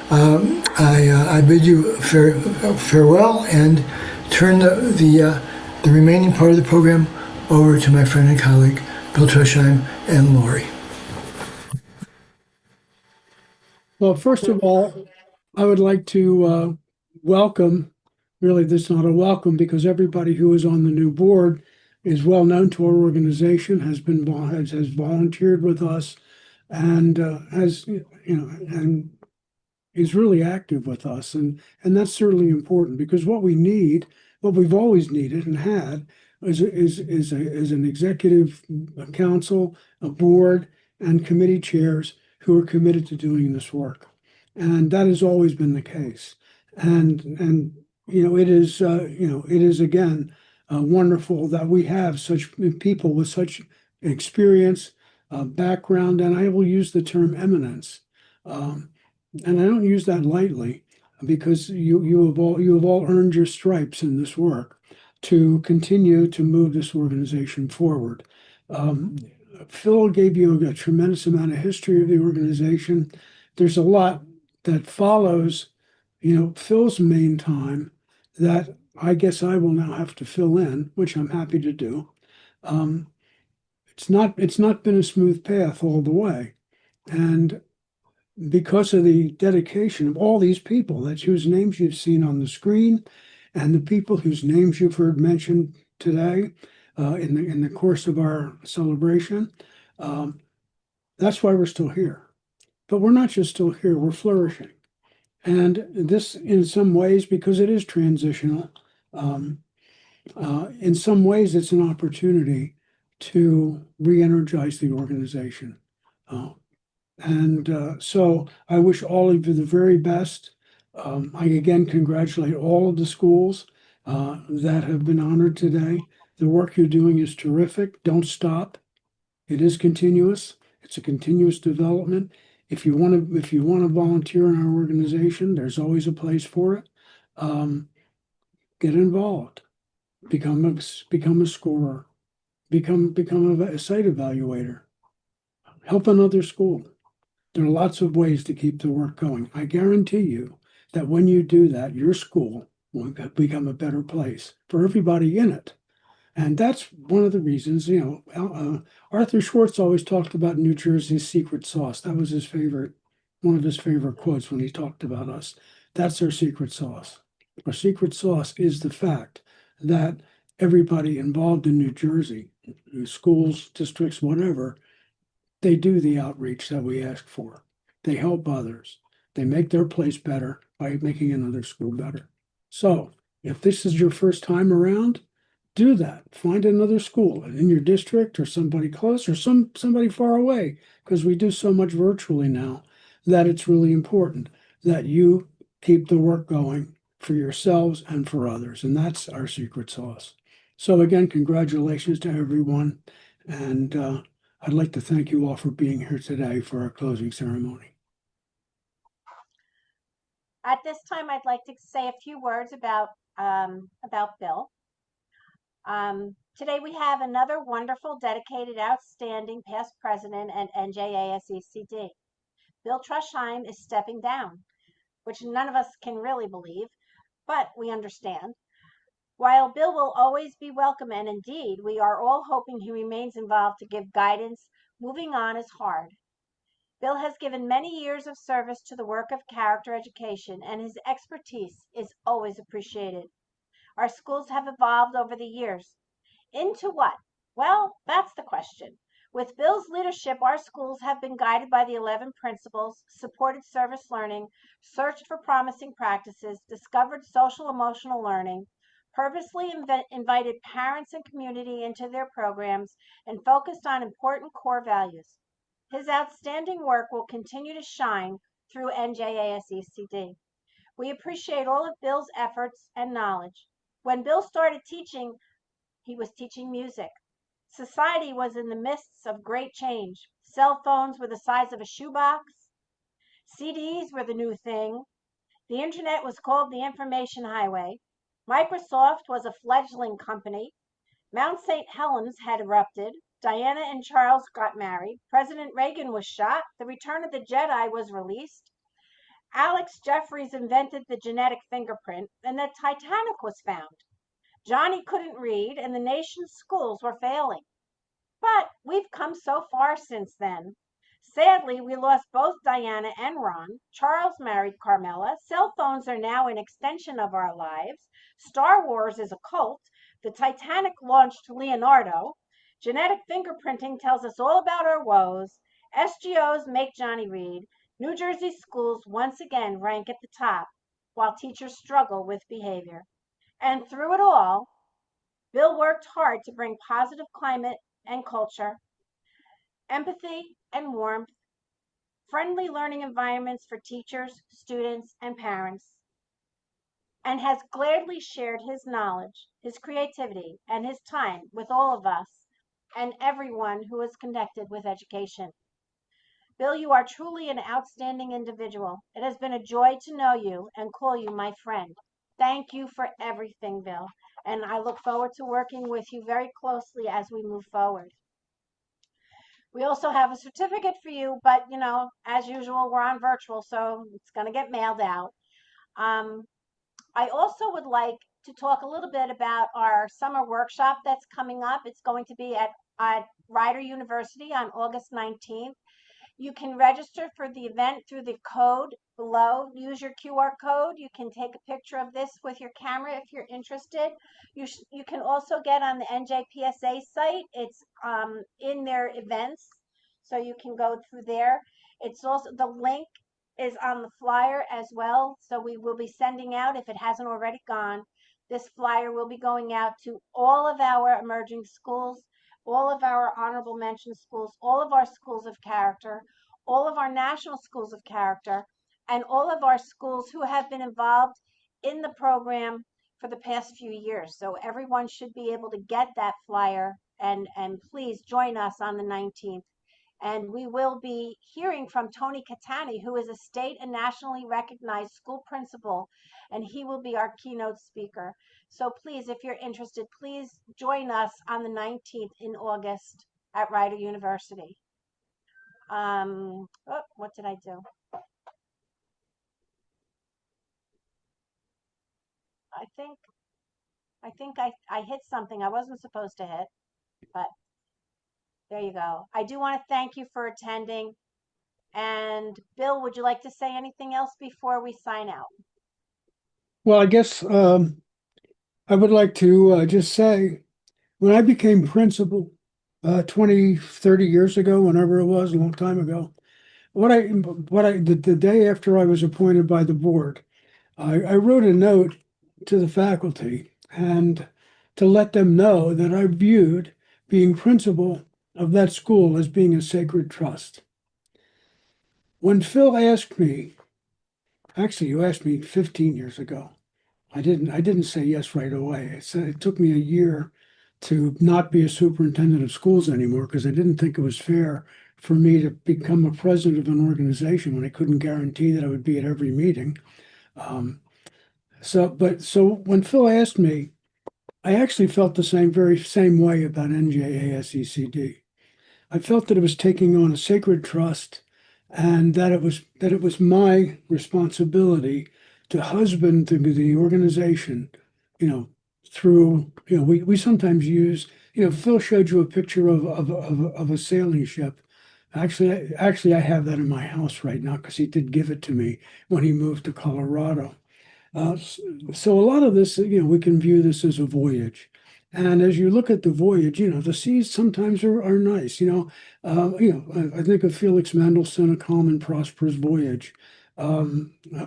I bid you farewell and turn the remaining part of the program over to my friend and colleague, Bill Trusheim and Lori. Well, first of all, I would like to welcome, really this is not a welcome because everybody who is on the new board is well known to our organization, has volunteered with us, and and is really active with us. And that's certainly important because what we've always needed and had is an executive council, a board, and committee chairs who are committed to doing this work, and that has always been the case. And it is again wonderful that we have such people with such experience, background, and I will use the term eminence, and I don't use that lightly because you have all earned your stripes in this work to continue to move this organization forward. Phil gave you a tremendous amount of history of the organization. There's a lot that follows, Phil's main time that I guess I will now have to fill in, which I'm happy to do. It's not been a smooth path all the way, and because of the dedication of all these people whose names you've seen on the screen and the people whose names you've heard mentioned today in the course of our celebration. That's why we're still here. But we're not just still here, we're flourishing. And this, in some ways, because it is transitional, in some ways it's an opportunity to re-energize the organization. So I wish all of you the very best. I again congratulate all of the schools that have been honored today. The work you're doing is terrific. Don't stop. It is continuous. It's a continuous development. If you want to volunteer in our organization, there's always a place for it. Get involved. Become a scorer. Become a site evaluator. Help another school. There are lots of ways to keep the work going. I guarantee you that when you do that, your school will become a better place for everybody in it. And that's one of the reasons, Arthur Schwartz always talked about New Jersey's secret sauce. That was one of his favorite quotes when he talked about us. That's our secret sauce. Our secret sauce is the fact that everybody involved in New Jersey, schools, districts, whatever, they do the outreach that we ask for. They help others. They make their place better by making another school better. So if this is your first time around, do that. Find another school in your district or somebody close or somebody far away, because we do so much virtually now that it's really important that you keep the work going for yourselves and for others. And that's our secret sauce. So again, congratulations to everyone. And I'd like to thank you all for being here today for our closing ceremony. At this time, I'd like to say a few words about Bill. Today we have another wonderful, dedicated, outstanding past president at NJASECD. Bill Trusheim is stepping down, which none of us can really believe, but we understand. While Bill will always be welcome, and indeed, we are all hoping he remains involved to give guidance, moving on is hard. Bill has given many years of service to the work of character education, and his expertise is always appreciated. our schools have evolved over the years. Into what? Well, that's the question. With Bill's leadership, our schools have been guided by the 11 principles, supported service learning, searched for promising practices, discovered social emotional learning, purposely invited parents and community into their programs, and focused on important core values. His outstanding work will continue to shine through NJASECD. We appreciate all of Bill's efforts and knowledge. When Bill started teaching, he was teaching music. Society was in the midst of great change. Cell phones were the size of a shoebox. CDs were the new thing. The internet was called the information highway. Microsoft was a fledgling company. Mount St. Helens had erupted. Diana and Charles got married. President Reagan was shot. The Return of the Jedi was released. Alex Jeffries invented the genetic fingerprint, and the Titanic was found. Johnny couldn't read, and the nation's schools were failing. But we've come so far since then. Sadly, we lost both Diana and Ron. Charles married Carmela. Cell phones are now an extension of our lives. Star Wars is a cult. The Titanic launched Leonardo. Genetic fingerprinting tells us all about our woes. SGOs make Johnny read. New Jersey schools once again rank at the top, while teachers struggle with behavior. And through it all, Bill worked hard to bring positive climate and culture, empathy and warmth, friendly learning environments for teachers, students, and parents, and has gladly shared his knowledge, his creativity, and his time with all of us and everyone who is connected with education. Bill, you are truly an outstanding individual. It has been a joy to know you and call you my friend. Thank you for everything, Bill, and I look forward to working with you very closely as we move forward. We also have a certificate for you, but as usual, we're on virtual, so it's going to get mailed out. I also would like to talk a little bit about our summer workshop that's coming up. It's going to be at Rider University on August 19th. You can register for the event through the code below. Use your QR code. You can take a picture of this with your camera if you're interested. You can also get on the NJPSA site. It's in their events, so you can go through there. It's also, the link is on the flyer as well, so we will be sending out, if it hasn't already gone, this flyer will be going out to all of our emerging schools, all of our honorable mention schools, all of our schools of character, all of our national schools of character, and all of our schools who have been involved in the program for the past few years. So everyone should be able to get that flyer, and please join us on the 19th. And we will be hearing from Tony Catani, who is a state and nationally recognized school principal, and he will be our keynote speaker. So please, if you're interested, please join us on the 19th in August at Rider University. What did I do? I think I hit something I wasn't supposed to hit, but there you go. I do want to thank you for attending. And Bill, would you like to say anything else before we sign out? Well, I guess I would like to just say, when I became principal 20, 30 years ago, whenever it was, a long time ago, the day after I was appointed by the board, I wrote a note to the faculty and to let them know that I viewed being principal of that school as being a sacred trust. When Phil asked me, actually, you asked me 15 years ago. I didn't say yes right away. It took me a year to not be a superintendent of schools anymore because I didn't think it was fair for me to become a president of an organization when I couldn't guarantee that I would be at every meeting. So when Phil asked me, I actually felt the very same way about NJASECD. I felt that it was taking on a sacred trust, and that it was my responsibility to husband the organization, through, we sometimes use, Phil showed you a picture of a sailing ship. Actually, I have that in my house right now because he did give it to me when he moved to Colorado. So a lot of this, we can view this as a voyage. And as you look at the voyage, the seas sometimes are nice. I think of Felix Mendelssohn, A Calm and Prosperous Voyage, a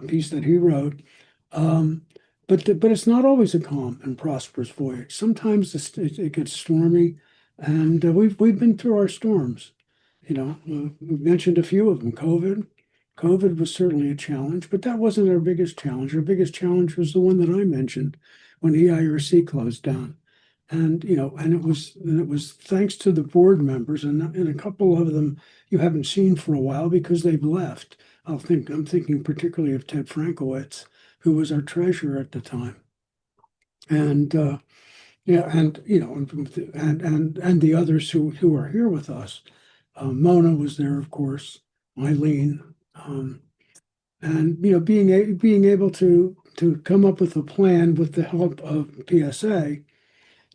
piece that he wrote. But it's not always a calm and prosperous voyage. Sometimes it gets stormy, and we've been through our storms. We've mentioned a few of them. COVID was certainly a challenge, but that wasn't our biggest challenge. Our biggest challenge was the one that I mentioned when EIRC closed down. And it was thanks to the board members, and a couple of them you haven't seen for a while because they've left. I'm thinking particularly of Ted Frankowitz, who was our treasurer at the time. And and the others who are here with us. Mona was there, of course, Eileen, and being able to come up with a plan with the help of PSA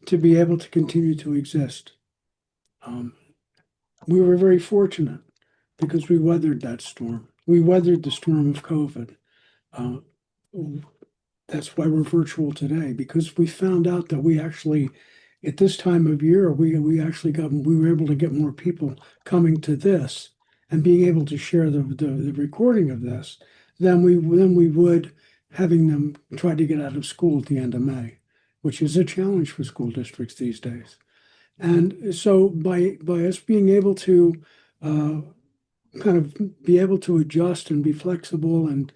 to be able to continue to exist. We were very fortunate because we weathered that storm. We weathered the storm of COVID. That's why we're virtual today, because we found out that we actually, at this time of year, we were able to get more people coming to this and being able to share the recording of this than we would having them try to get out of school at the end of May, which is a challenge for school districts these days. And so by us being able to kind of be able to adjust and be flexible and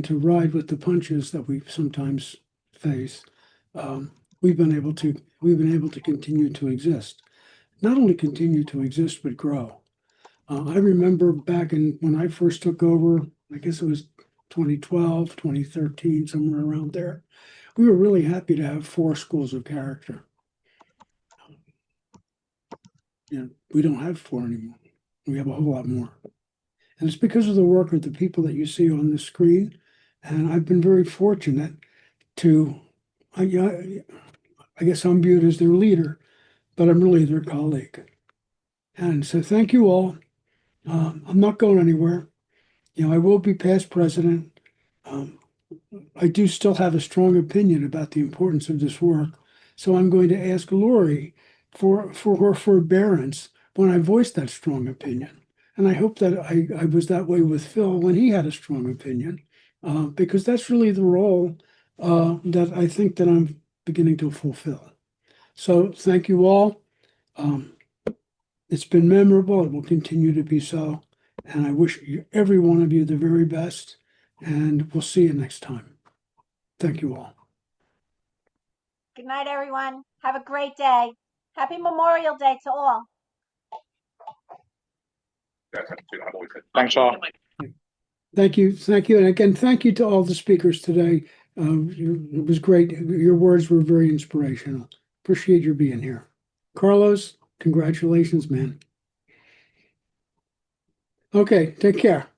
to ride with the punches that we sometimes face, we've been able to continue to exist. Not only continue to exist, but grow. I remember back when I first took over, I guess it was 2012, 2013, somewhere around there, we were really happy to have 4 schools of character. We don't have 4 anymore. We have a whole lot more. And it's because of the work of the people that you see on the screen. And I've been very fortunate to, I guess I'm viewed as their leader, but I'm really their colleague. And so thank you all. I'm not going anywhere. I will be past president. I do still have a strong opinion about the importance of this work. So I'm going to ask Lori for her forbearance when I voiced that strong opinion. And I hope that I was that way with Phil when he had a strong opinion, because that's really the role that I think that I'm beginning to fulfill. So thank you all. It's been memorable. It will continue to be so. And I wish every one of you the very best. And we'll see you next time. Thank you all. Good night, everyone. Have a great day. Happy Memorial Day to all. Thanks all. Thank you. And again, thank you to all the speakers today. It was great. Your words were very inspirational. Appreciate your being here. Carlos, congratulations, man. Okay, take care.